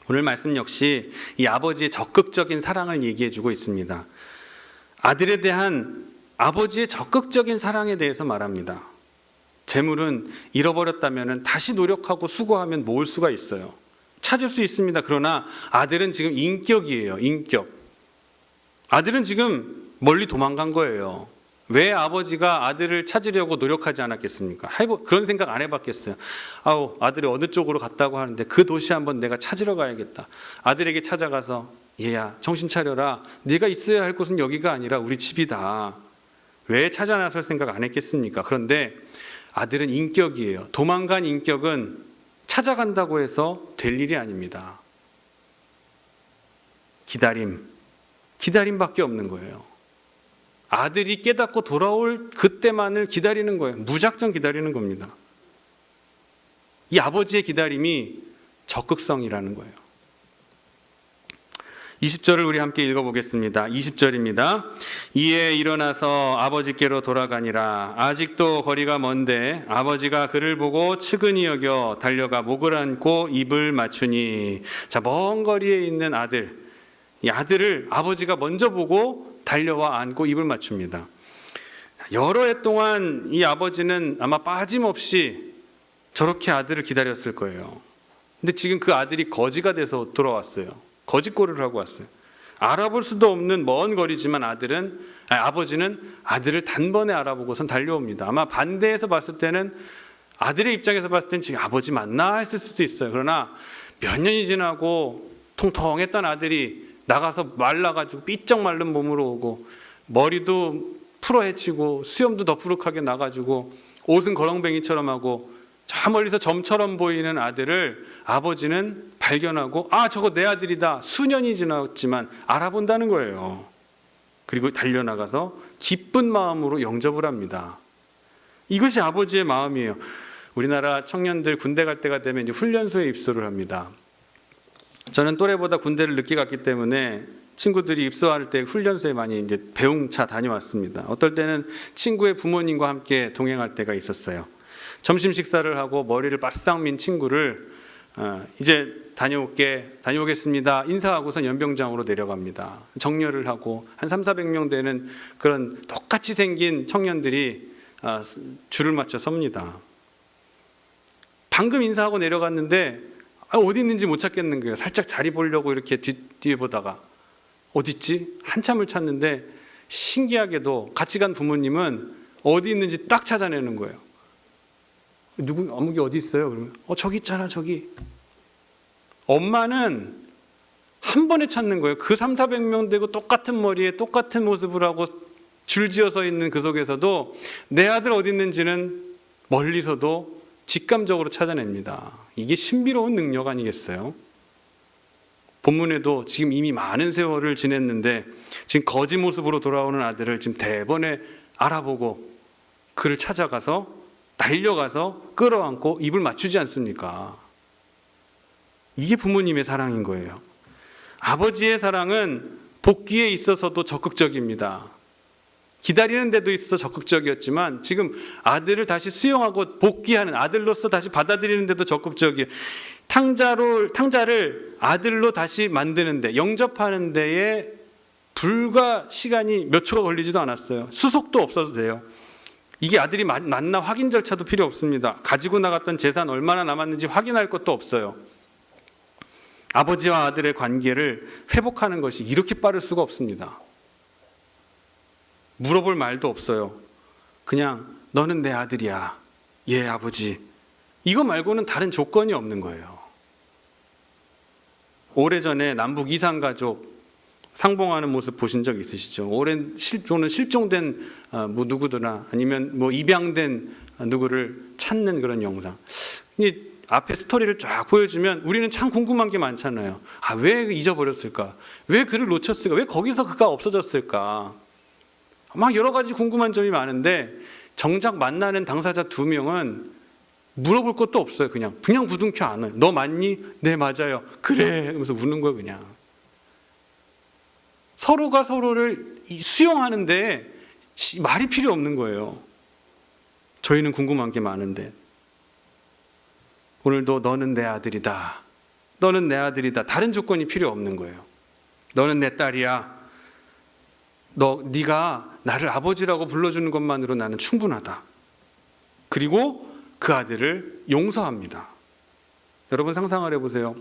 오늘 말씀 역시 이 아버지의 적극적인 사랑을 얘기해 주고 있습니다. 아들에 대한 아버지의 적극적인 사랑에 대해서 말합니다. 재물은 잃어버렸다면 다시 노력하고 수고하면 모을 수가 있어요. 찾을 수 있습니다. 그러나 아들은 지금 인격이에요. 인격. 아들은 지금 멀리 도망간 거예요. 왜 아버지가 아들을 찾으려고 노력하지 않았겠습니까? 그런 생각 안 해봤겠어요. 아들이 어느 쪽으로 갔다고 하는데 그 도시 한번 내가 찾으러 가야겠다. 아들에게 찾아가서 얘야 정신 차려라. 네가 있어야 할 곳은 여기가 아니라 우리 집이다. 왜 찾아 나설 생각 안 했겠습니까? 그런데 아들은 인격이에요. 도망간 인격은 찾아간다고 해서 될 일이 아닙니다. 기다림밖에 없는 거예요. 아들이 깨닫고 돌아올 그때만을 기다리는 거예요. 무작정 기다리는 겁니다. 이 아버지의 기다림이 적극성이라는 거예요. 20절을 우리 함께 읽어보겠습니다. 20절입니다. 이에 일어나서 아버지께로 돌아가니라. 아직도 거리가 먼데 아버지가 그를 보고 측은히 여겨 달려가 목을 안고 입을 맞추니. 자, 먼 거리에 있는 아들. 이 아들을 아버지가 먼저 보고 달려와 안고 입을 맞춥니다. 여러 해 동안 이 아버지는 아마 빠짐없이 저렇게 아들을 기다렸을 거예요. 근데 지금 그 아들이 거지가 돼서 돌아왔어요. 거짓골을 하고 왔어요. 알아볼 수도 없는 먼 거리지만 아버지는 아들을 단번에 알아보고선 달려옵니다. 아마 반대해서 봤을 때는 아들의 입장에서 봤을 때는 지금 아버지 맞나 했을 수도 있어요. 그러나 몇 년이 지나고 통통했던 아들이 나가서 말라가지고 삐쩍 마른 몸으로 오고 머리도 풀어헤치고 수염도 더부룩하게 나가지고 옷은 거렁뱅이처럼 하고 저 멀리서 점처럼 보이는 아들을 아버지는 발견하고 저거 내 아들이다. 수년이 지났지만 알아본다는 거예요. 그리고 달려나가서 기쁜 마음으로 영접을 합니다. 이것이 아버지의 마음이에요. 우리나라 청년들 군대 갈 때가 되면 이제 훈련소에 입소를 합니다. 저는 또래보다 군대를 늦게 갔기 때문에 친구들이 입소할 때 훈련소에 많이 이제 배웅차 다녀왔습니다. 어떨 때는 친구의 부모님과 함께 동행할 때가 있었어요. 점심 식사를 하고 머리를 바싹 민 친구를 이제 다녀오겠습니다. 인사하고선 연병장으로 내려갑니다. 정렬을 하고 한 300~400명 되는 그런 똑같이 생긴 청년들이 줄을 맞춰 섭니다. 방금 인사하고 내려갔는데 어디 있는지 못 찾겠는 거예요. 살짝 자리 보려고 이렇게 뒤에 보다가 어딨지? 한참을 찾는데 신기하게도 같이 간 부모님은 어디 있는지 딱 찾아내는 거예요. 어묵이 어디 있어요? 그러면 저기 있잖아, 저기. 엄마는 한 번에 찾는 거예요. 그 300~400명 되고 똑같은 머리에 똑같은 모습을 하고 줄지어 서 있는 그 속에서도 내 아들 어디 있는지는 멀리서도 직감적으로 찾아냅니다. 이게 신비로운 능력 아니겠어요? 본문에도 지금 이미 많은 세월을 지냈는데 지금 거지 모습으로 돌아오는 아들을 지금 대번에 알아보고 그를 찾아가서 달려가서 끌어안고 입을 맞추지 않습니까? 이게 부모님의 사랑인 거예요. 아버지의 사랑은 복귀에 있어서도 적극적입니다. 기다리는 데도 있어서 적극적이었지만 지금 아들을 다시 수용하고 복귀하는 아들로서 다시 받아들이는 데도 적극적이에요. 탕자를 아들로 다시 만드는데 영접하는 데에 불과 시간이 몇 초가 걸리지도 않았어요. 수속도 없어도 돼요. 이게 아들이 맞나 확인 절차도 필요 없습니다. 가지고 나갔던 재산 얼마나 남았는지 확인할 것도 없어요. 아버지와 아들의 관계를 회복하는 것이 이렇게 빠를 수가 없습니다. 물어볼 말도 없어요. 그냥 너는 내 아들이야. 예, 아버지. 이거 말고는 다른 조건이 없는 거예요. 오래전에 남북 이산가족 상봉하는 모습 보신 적 있으시죠? 오랜 실종된 누구더나 아니면 입양된 누구를 찾는 그런 영상. 이 앞에 스토리를 쫙 보여주면 우리는 참 궁금한 게 많잖아요. 왜 잊어버렸을까? 왜 그를 놓쳤을까? 왜 거기서 그가 없어졌을까? 막 여러 가지 궁금한 점이 많은데 정작 만나는 당사자 2명은 물어볼 것도 없어요. 그냥 부둥켜 안아요. 너 맞니? 네, 맞아요. 그래 하면서 우는 거예요. 그냥 서로가 서로를 수용하는데 말이 필요 없는 거예요. 저희는 궁금한 게 많은데 오늘도 너는 내 아들이다. 너는 내 아들이다. 다른 조건이 필요 없는 거예요. 너는 내 딸이야. 네가 나를 아버지라고 불러주는 것만으로 나는 충분하다. 그리고 그 아들을 용서합니다. 여러분 상상을 해보세요.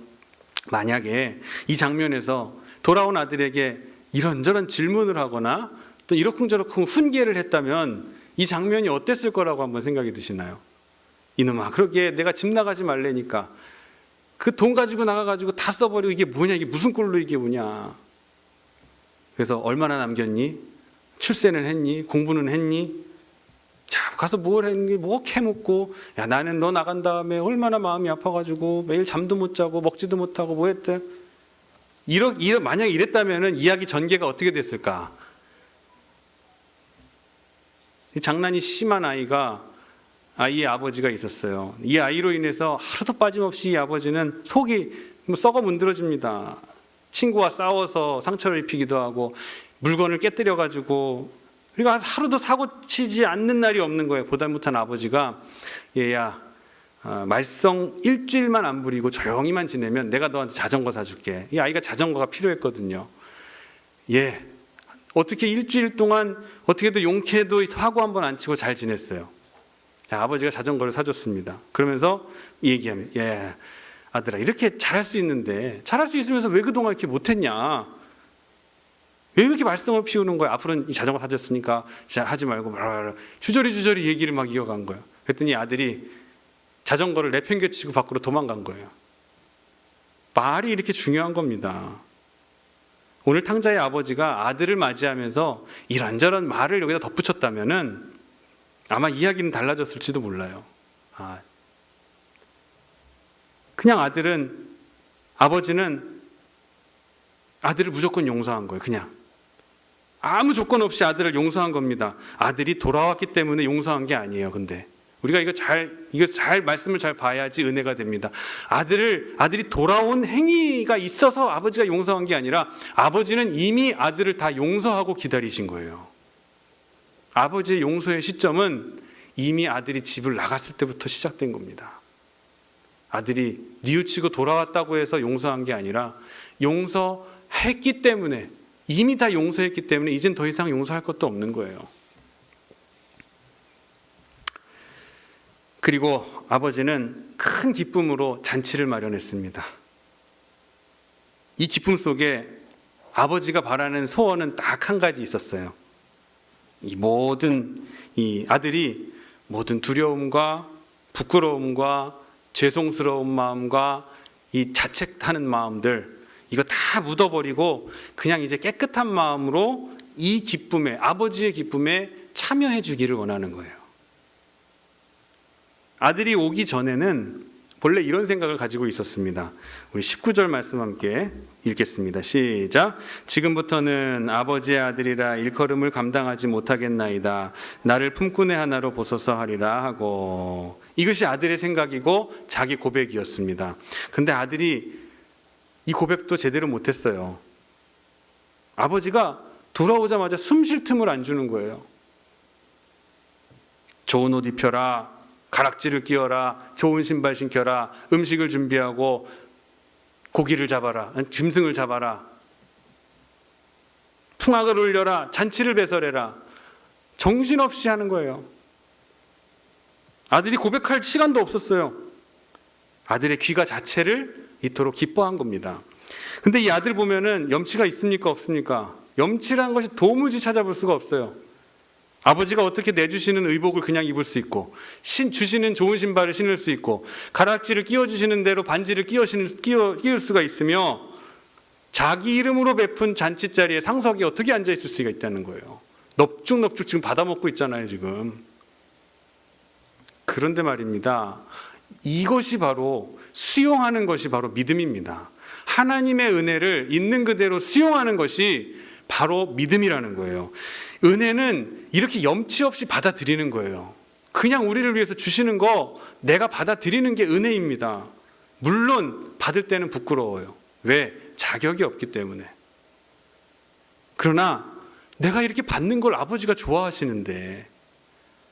만약에 이 장면에서 돌아온 아들에게 이런저런 질문을 하거나 또 이러쿵저러쿵 훈계를 했다면 이 장면이 어땠을 거라고 한번 생각이 드시나요? 이놈아, 그러게 내가 집 나가지 말래니까 그 돈 가지고 나가가지고 다 써버리고 이게 뭐냐, 이게 무슨 꼴로 이게 뭐냐. 그래서 얼마나 남겼니? 출세는 했니? 공부는 했니? 자, 가서 뭘 했니? 뭐 캐묻고, 야, 나는 너 나간 다음에 얼마나 마음이 아파가지고 매일 잠도 못 자고 먹지도 못하고 뭐 했대? 만약에 이랬다면 이야기 전개가 어떻게 됐을까? 장난이 심한 아이의 아버지가 있었어요. 이 아이로 인해서 하루도 빠짐없이 이 아버지는 속이 썩어 문드러집니다. 친구와 싸워서 상처를 입히기도 하고 물건을 깨뜨려가지고, 그리고 하루도 사고 치지 않는 날이 없는 거예요. 보다 못한 아버지가 얘야, 말썽 일주일만 안 부리고 조용히만 지내면 내가 너한테 자전거 사줄게. 이 아이가 자전거가 필요했거든요. 예, 어떻게 일주일 동안 어떻게든 용케도 사고 한번 안 치고 잘 지냈어요. 자, 아버지가 자전거를 사줬습니다. 그러면서 얘기하면, 예, 아들아, 이렇게 잘할 수 있는데, 잘할 수 있으면서 왜 그동안 이렇게 못했냐? 왜 이렇게 말썽을 피우는 거야? 앞으로는 이 자전거 사줬으니까 하지 말고 주저리 얘기를 막 이어간 거예요. 그랬더니 아들이 자전거를 내팽개치고 밖으로 도망간 거예요. 말이 이렇게 중요한 겁니다. 오늘 탕자의 아버지가 아들을 맞이하면서 이런저런 말을 여기다 덧붙였다면은 아마 이야기는 달라졌을지도 몰라요. 그냥 아버지는 아들을 무조건 용서한 거예요. 그냥 아무 조건 없이 아들을 용서한 겁니다. 아들이 돌아왔기 때문에 용서한 게 아니에요. 근데 우리가 이거 잘 말씀을 잘 봐야지 은혜가 됩니다. 아들이 돌아온 행위가 있어서 아버지가 용서한 게 아니라 아버지는 이미 아들을 다 용서하고 기다리신 거예요. 아버지의 용서의 시점은 이미 아들이 집을 나갔을 때부터 시작된 겁니다. 아들이 뉘우치고 돌아왔다고 해서 용서한 게 아니라 용서했기 때문에, 이미 다 용서했기 때문에 이젠 더 이상 용서할 것도 없는 거예요. 그리고 아버지는 큰 기쁨으로 잔치를 마련했습니다. 이 기쁨 속에 아버지가 바라는 소원은 딱 한 가지 있었어요. 이 아들이 모든 두려움과 부끄러움과 죄송스러운 마음과 이 자책하는 마음들, 이거 다 묻어버리고 그냥 이제 깨끗한 마음으로 이 기쁨에, 아버지의 기쁨에 참여해 주기를 원하는 거예요. 아들이 오기 전에는 본래 이런 생각을 가지고 있었습니다. 우리 19절 말씀 함께 읽겠습니다. 시작. 지금부터는 아버지의 아들이라 일컬음을 감당하지 못하겠나이다. 나를 품꾼의 하나로 보소서 하리라 하고, 이것이 아들의 생각이고 자기 고백이었습니다. 근데 아들이 이 고백도 제대로 못했어요. 아버지가 돌아오자마자 숨 쉴 틈을 안 주는 거예요. 좋은 옷 입혀라, 가락지를 끼워라, 좋은 신발 신겨라, 음식을 준비하고 고기를 잡아라, 짐승을 잡아라, 풍악을 울려라, 잔치를 배설해라. 정신없이 하는 거예요. 아들이 고백할 시간도 없었어요. 아들의 귀가 자체를 이토록 기뻐한 겁니다. 근데 이 아들 보면은 염치가 있습니까, 없습니까? 염치라는 것이 도무지 찾아볼 수가 없어요. 아버지가 어떻게 내주시는 의복을 그냥 입을 수 있고, 주시는 좋은 신발을 신을 수 있고, 가락지를 끼워주시는 대로 반지를 끼울 수가 있으며, 자기 이름으로 베푼 잔치자리에 상석에 어떻게 앉아있을 수가 있다는 거예요. 넙죽넙죽 지금 받아먹고 있잖아요, 지금. 그런데 말입니다. 이것이 바로, 수용하는 것이 바로 믿음입니다. 하나님의 은혜를 있는 그대로 수용하는 것이 바로 믿음이라는 거예요. 은혜는 이렇게 염치 없이 받아들이는 거예요. 그냥 우리를 위해서 주시는 거 내가 받아들이는 게 은혜입니다. 물론 받을 때는 부끄러워요. 왜? 자격이 없기 때문에. 그러나 내가 이렇게 받는 걸 아버지가 좋아하시는데,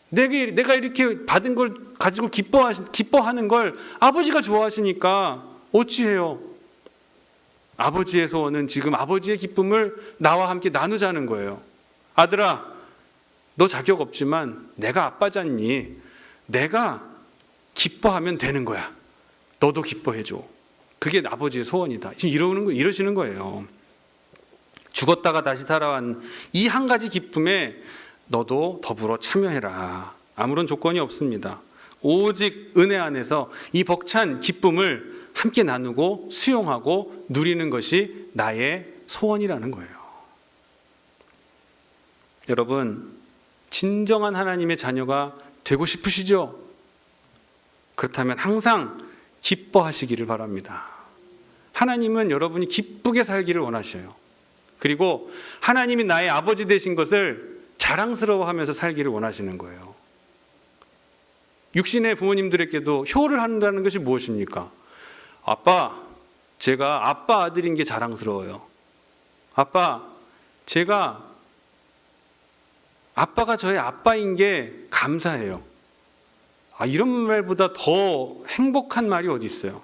내가 이렇게 받은 걸 가지고 기뻐하는 걸 아버지가 좋아하시니까 어찌해요? 아버지의 소원은 지금 아버지의 기쁨을 나와 함께 나누자는 거예요. 아들아, 너 자격 없지만 내가 아빠잖니. 내가 기뻐하면 되는 거야. 너도 기뻐해줘. 그게 아버지의 소원이다. 지금 이러시는 거예요. 죽었다가 다시 살아온 이 한 가지 기쁨에 너도 더불어 참여해라. 아무런 조건이 없습니다. 오직 은혜 안에서 이 벅찬 기쁨을 함께 나누고 수용하고 누리는 것이 나의 소원이라는 거예요. 여러분, 진정한 하나님의 자녀가 되고 싶으시죠? 그렇다면 항상 기뻐하시기를 바랍니다. 하나님은 여러분이 기쁘게 살기를 원하셔요. 그리고 하나님이 나의 아버지 되신 것을 자랑스러워하면서 살기를 원하시는 거예요. 육신의 부모님들에게도 효를 한다는 것이 무엇입니까? 아빠, 제가 아빠 아들인 게 자랑스러워요. 아빠, 아빠가 저의 아빠인 게 감사해요. 이런 말보다 더 행복한 말이 어디 있어요?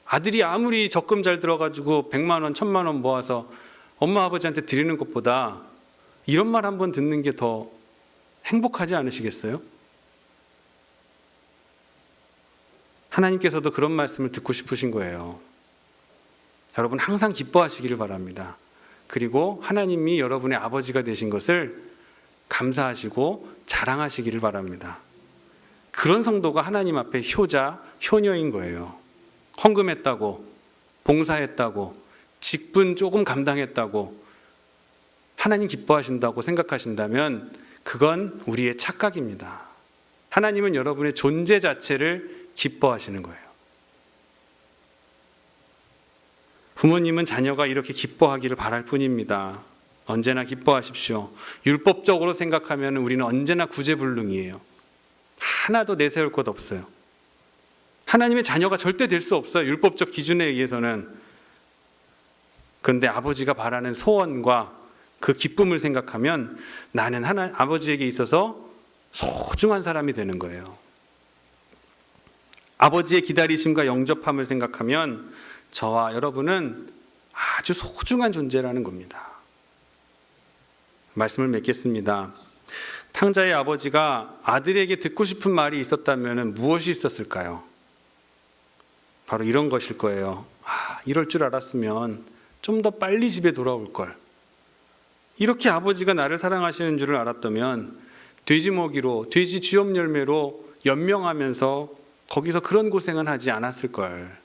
아들이 아무리 적금 잘 들어가지고 100만 원, 1000만 원 모아서 엄마 아버지한테 드리는 것보다 이런 말 한번 듣는 게 더 행복하지 않으시겠어요? 하나님께서도 그런 말씀을 듣고 싶으신 거예요. 여러분 항상 기뻐하시기를 바랍니다. 그리고 하나님이 여러분의 아버지가 되신 것을 감사하시고 자랑하시기를 바랍니다. 그런 성도가 하나님 앞에 효자, 효녀인 거예요. 헌금했다고, 봉사했다고, 직분 조금 감당했다고 하나님 기뻐하신다고 생각하신다면 그건 우리의 착각입니다. 하나님은 여러분의 존재 자체를 기뻐하시는 거예요. 부모님은 자녀가 이렇게 기뻐하기를 바랄 뿐입니다. 언제나 기뻐하십시오. 율법적으로 생각하면 우리는 언제나 구제불능이에요. 하나도 내세울 것 없어요. 하나님의 자녀가 절대 될 수 없어요. 율법적 기준에 의해서는. 그런데 아버지가 바라는 소원과 그 기쁨을 생각하면 나는 아버지에게 있어서 소중한 사람이 되는 거예요. 아버지의 기다리심과 영접함을 생각하면 저와 여러분은 아주 소중한 존재라는 겁니다. 말씀을 맺겠습니다. 탕자의 아버지가 아들에게 듣고 싶은 말이 있었다면 무엇이 있었을까요? 바로 이런 것일 거예요. 이럴 줄 알았으면 좀 더 빨리 집에 돌아올 걸. 이렇게 아버지가 나를 사랑하시는 줄을 알았다면 돼지 먹이로, 돼지 쥐업 열매로 연명하면서 거기서 그런 고생은 하지 않았을 걸.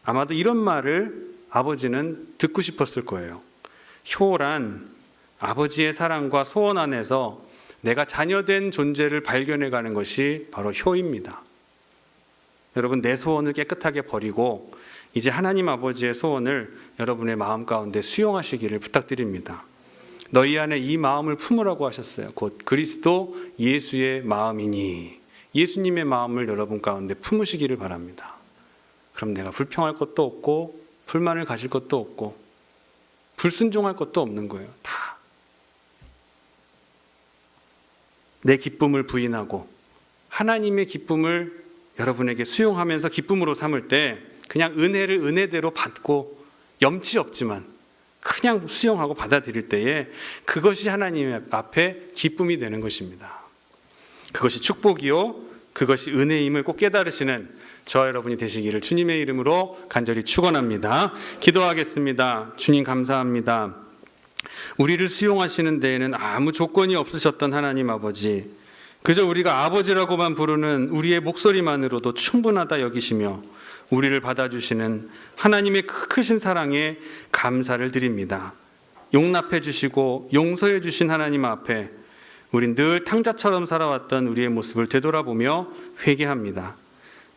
아마도 이런 말을 아버지는 듣고 싶었을 거예요. 효란 아버지의 사랑과 소원 안에서 내가 자녀된 존재를 발견해가는 것이 바로 효입니다. 여러분, 내 소원을 깨끗하게 버리고 이제 하나님 아버지의 소원을 여러분의 마음 가운데 수용하시기를 부탁드립니다. 너희 안에 이 마음을 품으라고 하셨어요. 곧 그리스도 예수의 마음이니, 예수님의 마음을 여러분 가운데 품으시기를 바랍니다. 그럼 내가 불평할 것도 없고 불만을 가질 것도 없고 불순종할 것도 없는 거예요. 다 내 기쁨을 부인하고 하나님의 기쁨을 여러분에게 수용하면서 기쁨으로 삼을 때 그냥 은혜를 은혜대로 받고 염치 없지만 그냥 수용하고 받아들일 때에 그것이 하나님 앞에 기쁨이 되는 것입니다. 그것이 축복이요, 그것이 은혜임을 꼭 깨달으시는 저와 여러분이 되시기를 주님의 이름으로 간절히 축원합니다. 기도하겠습니다. 주님 감사합니다. 우리를 수용하시는 데에는 아무 조건이 없으셨던 하나님 아버지, 그저 우리가 아버지라고만 부르는 우리의 목소리만으로도 충분하다 여기시며 우리를 받아주시는 하나님의 크신 사랑에 감사를 드립니다. 용납해 주시고 용서해 주신 하나님 앞에 우린 늘 탕자처럼 살아왔던 우리의 모습을 되돌아보며 회개합니다.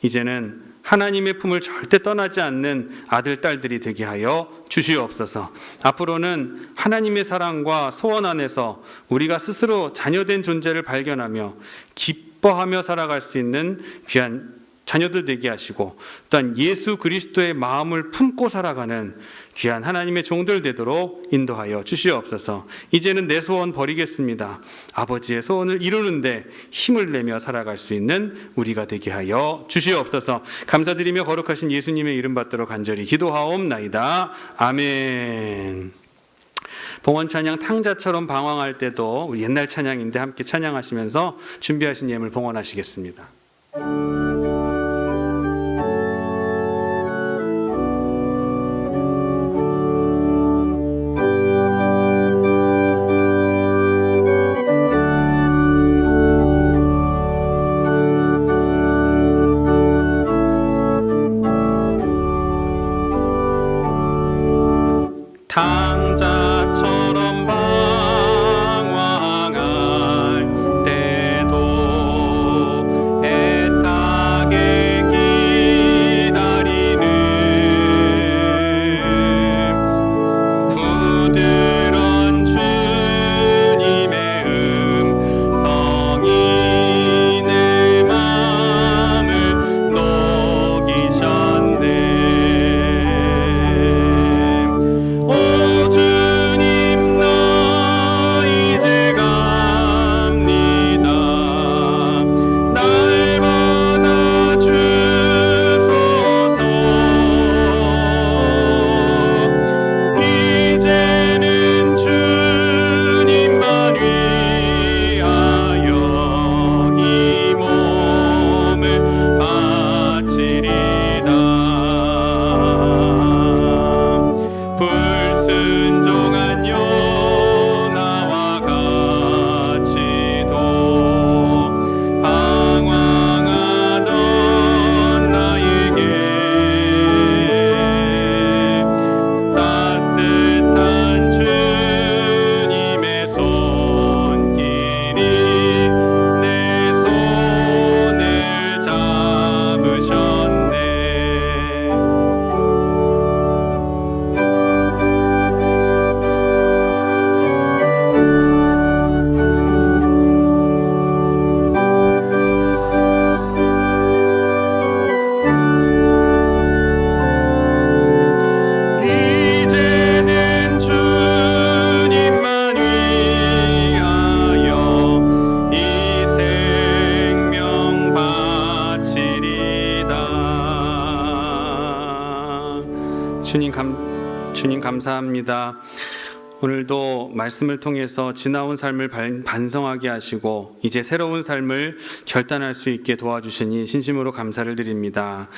이제는 하나님의 품을 절대 떠나지 않는 아들, 딸들이 되게 하여 주시옵소서. 앞으로는 하나님의 사랑과 소원 안에서 우리가 스스로 자녀된 존재를 발견하며 기뻐하며 살아갈 수 있는 귀한 자녀들 되게 하시고 또한 예수 그리스도의 마음을 품고 살아가는 귀한 하나님의 종들 되도록 인도하여 주시옵소서. 이제는 내 소원 버리겠습니다. 아버지의 소원을 이루는데 힘을 내며 살아갈 수 있는 우리가 되게 하여 주시옵소서. 감사드리며 거룩하신 예수님의 이름 받들어 간절히 기도하옵나이다. 아멘. 봉헌 찬양 탕자처럼 방황할 때도 우리 옛날 찬양인데 함께 찬양하시면서 준비하신 예물 봉헌하시겠습니다. 탕자처럼 방황할 때도 애타게 기다리는 부드러운 주님의 음성이 내 마음을 녹이셨네. 오 주님 나 이제 갑니다. 날 받아주소서. 이제는 주님만 위하여 이 몸을 바치리다. 불순종한 요나와 같이도 방황하던 나에게 따뜻한 주님의 손길이 내 손을 잡으셨네. 이제는 주님만 위하여 이 생명 바치리다. 주님 감사합니다. 오늘도 말씀을 통해서 지나온 삶을 반성하게 하시고 이제 새로운 삶을 결단할 수 있게 도와주시니 진심으로 감사를 드립니다.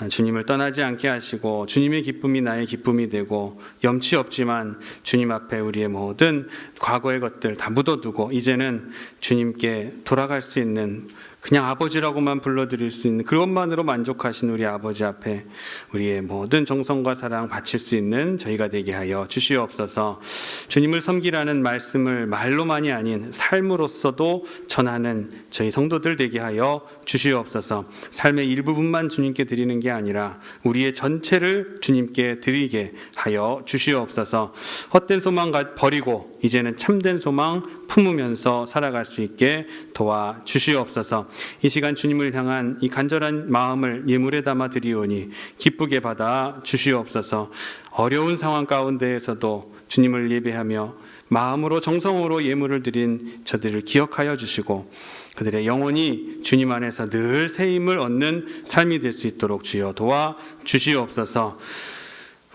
주님을 떠나지 않게 하시고 주님의 기쁨이 나의 기쁨이 되고 염치 없지만 주님 앞에 우리의 모든 과거의 것들 다 묻어두고 이제는 주님께 돌아갈 수 있는, 그냥 아버지라고만 불러드릴 수 있는 그것만으로 만족하신 우리 아버지 앞에 우리의 모든 정성과 사랑 바칠 수 있는 저희가 되게 하여 주시옵소서. 주님을 섬기라는 말씀을 말로만이 아닌 삶으로서도 전하는 저희 성도들 되게 하여 주시옵소서. 삶의 일부분만 주님께 드리는 게 아니라 우리의 전체를 주님께 드리게 하여 주시옵소서. 헛된 소망 버리고 이제는 참된 소망 품으면서 살아갈 수 있게 도와 주시옵소서. 이 시간 주님을 향한 이 간절한 마음을 예물에 담아 드리오니 기쁘게 받아 주시옵소서. 어려운 상황 가운데에서도 주님을 예배하며 마음으로 정성으로 예물을 드린 저들을 기억하여 주시고 그들의 영혼이 주님 안에서 늘 새 힘을 얻는 삶이 될 수 있도록 주여 도와 주시옵소서.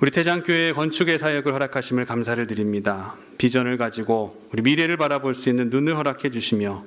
우리 태장교회 건축의 사역을 허락하심을 감사를 드립니다. 비전을 가지고 우리 미래를 바라볼 수 있는 눈을 허락해 주시며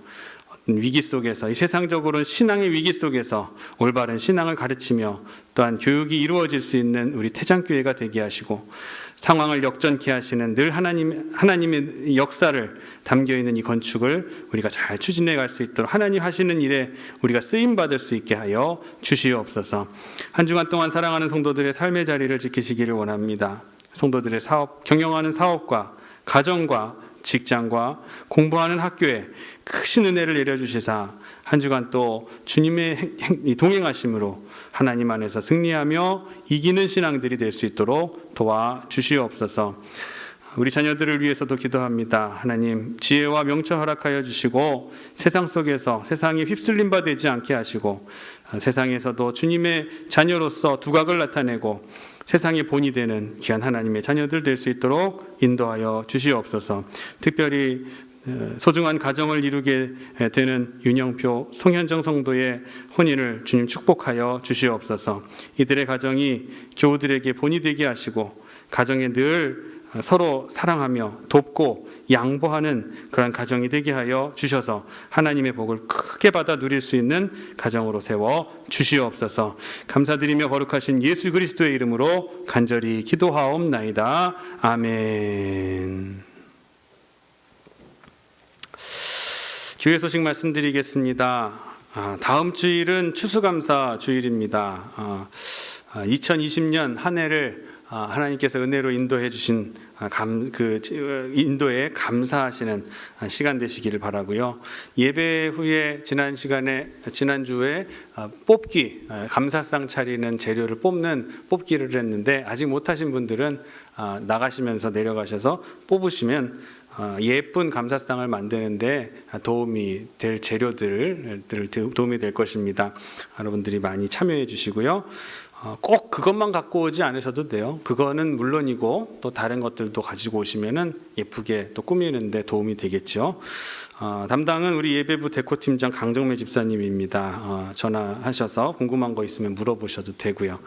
위기 속에서, 이 세상적으로는 신앙의 위기 속에서 올바른 신앙을 가르치며 또한 교육이 이루어질 수 있는 우리 태장교회가 되게 하시고 상황을 역전케 하시는 늘 하나님의 역사를 담겨있는 이 건축을 우리가 잘 추진해 갈 수 있도록 하나님 하시는 일에 우리가 쓰임받을 수 있게 하여 주시옵소서. 한 주간 동안 사랑하는 성도들의 삶의 자리를 지키시기를 원합니다. 성도들의 사업, 경영하는 사업과 가정과 직장과 공부하는 학교에 크신 은혜를 내려주시사 한 주간 또 주님의 동행하심으로 하나님 안에서 승리하며 이기는 신앙들이 될 수 있도록 도와주시옵소서. 우리 자녀들을 위해서도 기도합니다. 하나님 지혜와 명철 허락하여 주시고 세상 속에서 세상에 휩쓸림 바 되지 않게 하시고 세상에서도 주님의 자녀로서 두각을 나타내고 세상의 본이 되는 귀한 하나님의 자녀들 될 수 있도록 인도하여 주시옵소서. 특별히 소중한 가정을 이루게 되는 윤영표, 송현정 성도의 혼인을 주님 축복하여 주시옵소서. 이들의 가정이 교우들에게 본이 되게 하시고 가정에 늘 서로 사랑하며 돕고 양보하는 그런 가정이 되게 하여 주셔서 하나님의 복을 크게 받아 누릴 수 있는 가정으로 세워 주시옵소서. 감사드리며 거룩하신 예수 그리스도의 이름으로 간절히 기도하옵나이다. 아멘. 교회 소식 말씀드리겠습니다. 다음 주일은 추수감사 주일입니다. 2020년 한 해를 하나님께서 은혜로 인도해 주신 인도에 감사하시는 시간 되시기를 바라고요. 예배 후에 지난주에 뽑기, 감사상 차리는 재료를 뽑기를 했는데 아직 못하신 분들은 나가시면서 내려가셔서 뽑으시면 예쁜 감사상을 만드는데 도움이 될 재료들 도움이 될 것입니다. 여러분들이 많이 참여해 주시고요. 꼭 그것만 갖고 오지 않으셔도 돼요. 그거는 물론이고 또 다른 것들도 가지고 오시면은 예쁘게 또 꾸미는데 도움이 되겠죠. 담당은 우리 예배부 데코팀장 강정매 집사님입니다. 전화하셔서 궁금한 거 있으면 물어보셔도 되고요.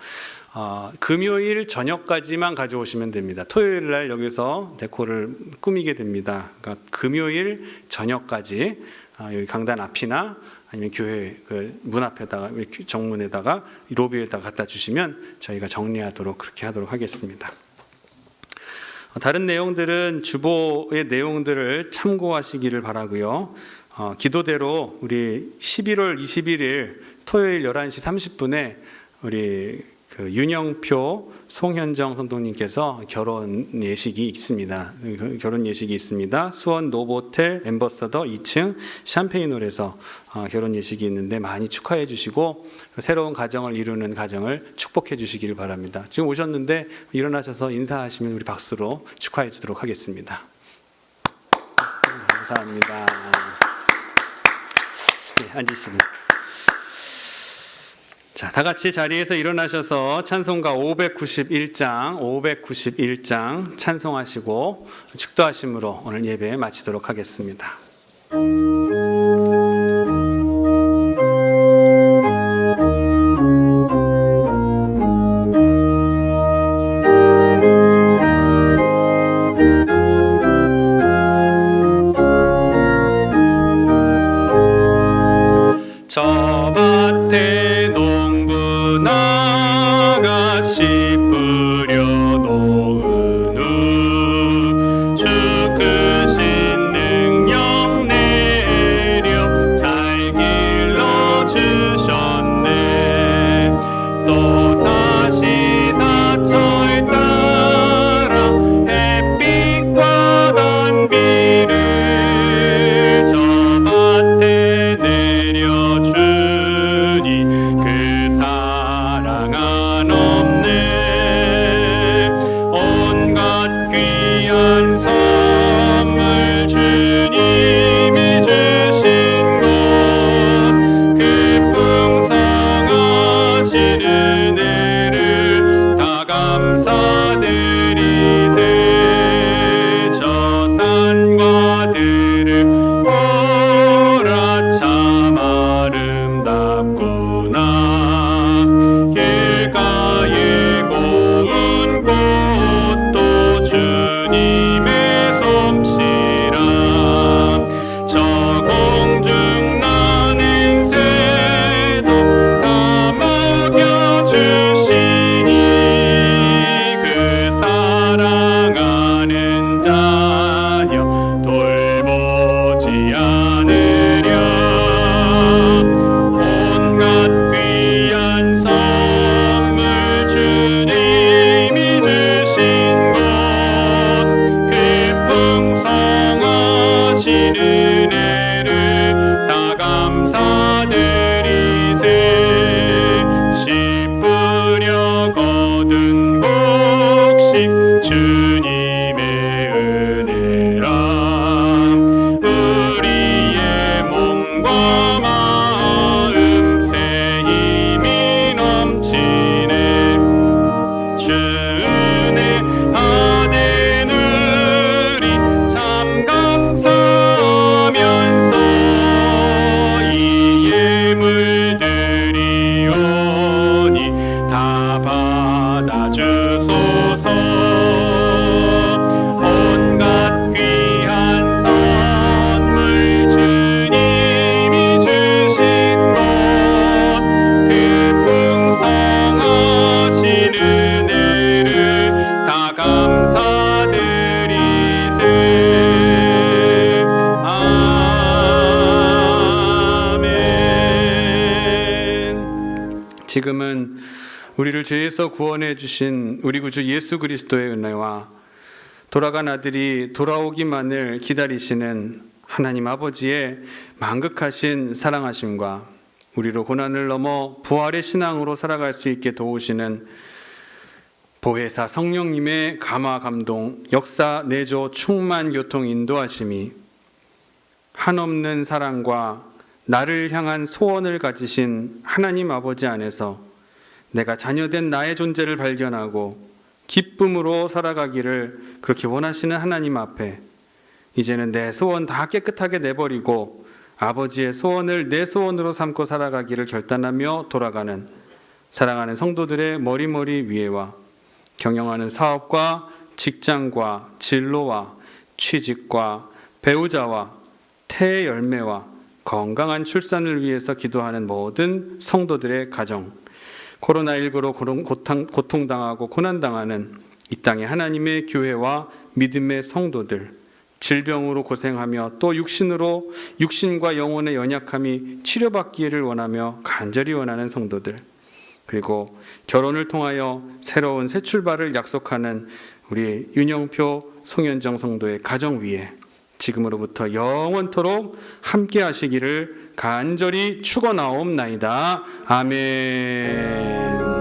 금요일 저녁까지만 가져오시면 됩니다. 토요일 날 여기서 데코를 꾸미게 됩니다. 그러니까 금요일 저녁까지 여기 강단 앞이나 아니면 교회 그 문 앞에다가 정문에다가 로비에다가 갖다 주시면 저희가 정리하도록 그렇게 하도록 하겠습니다. 다른 내용들은 주보의 내용들을 참고하시기를 바라고요. 기도대로 우리 11월 21일 토요일 11시 30분에 우리 그 윤영표 송현정 성도님께서 결혼 예식이 있습니다. 결혼 예식이 있습니다. 수원 노보텔 엠버서더 2층 샴페인홀에서 결혼 예식이 있는데 많이 축하해 주시고 새로운 가정을 이루는 가정을 축복해 주시기를 바랍니다. 지금 오셨는데 일어나셔서 인사하시면 우리 박수로 축하해 주도록 하겠습니다. 감사합니다. 네, 앉으시면. 자, 다 같이 자리에서 일어나셔서 찬송가 591장 찬송하시고 축도하심으로 오늘 예배 마치도록 하겠습니다. 저 밭에 농부 나가시 뿌려놓은 후 주 크신 능력 내려 잘 길러주셨네. 또 사시사철 따라 햇빛과 단비를 저 밭에 내려주니 그 사랑 한없네. 온갖 귀한 선물 주님이 주신 것 그 풍성하신 은혜를 다 감사드리세. 저 산과 들을 보라 참 아름답구나. 길가에 고운 꽃도 주님의 솜씨라. 저 공중 나는 새도 다 먹여주시니 그 사랑하는 자여 돌보지 않으랴. 온갖 귀한 선물 주님이 주신 것 그 풍성하신 은혜를 다 감사드리세. 씨 뿌려 거둔 곡식 주님의 은혜라. 우리의 몸과 마음 새 힘이 넘치네. 주 은혜 받으느니 참 감사하면서 이 예물들이오니 다 받아주소서. 지금은 우리를 죄에서 구원해 주신 우리 구주 예수 그리스도의 은혜와 돌아간 아들이 돌아오기만을 기다리시는 하나님 아버지의 만극하신 사랑하심과 우리로 고난을 넘어 부활의 신앙으로 살아갈 수 있게 도우시는 보혜사 성령님의 감화 감동, 역사 내조 충만 교통 인도하심이 한없는 사랑과 나를 향한 소원을 가지신 하나님 아버지 안에서 내가 자녀된 나의 존재를 발견하고 기쁨으로 살아가기를 그렇게 원하시는 하나님 앞에 이제는 내 소원 다 깨끗하게 내버리고 아버지의 소원을 내 소원으로 삼고 살아가기를 결단하며 돌아가는 사랑하는 성도들의 머리머리 위에와 경영하는 사업과 직장과 진로와 취직과 배우자와 태의 열매와 건강한 출산을 위해서 기도하는 모든 성도들의 가정, 코로나19로 고통당하고 고난당하는 이 땅의 하나님의 교회와 믿음의 성도들, 질병으로 고생하며 또 육신과 영혼의 연약함이 치료받기를 원하며 간절히 원하는 성도들, 그리고 결혼을 통하여 새로운 새 출발을 약속하는 우리 윤영표 송현정 성도의 가정 위에 지금으로부터 영원토록 함께 하시기를 간절히 축원하옵나이다. 아멘.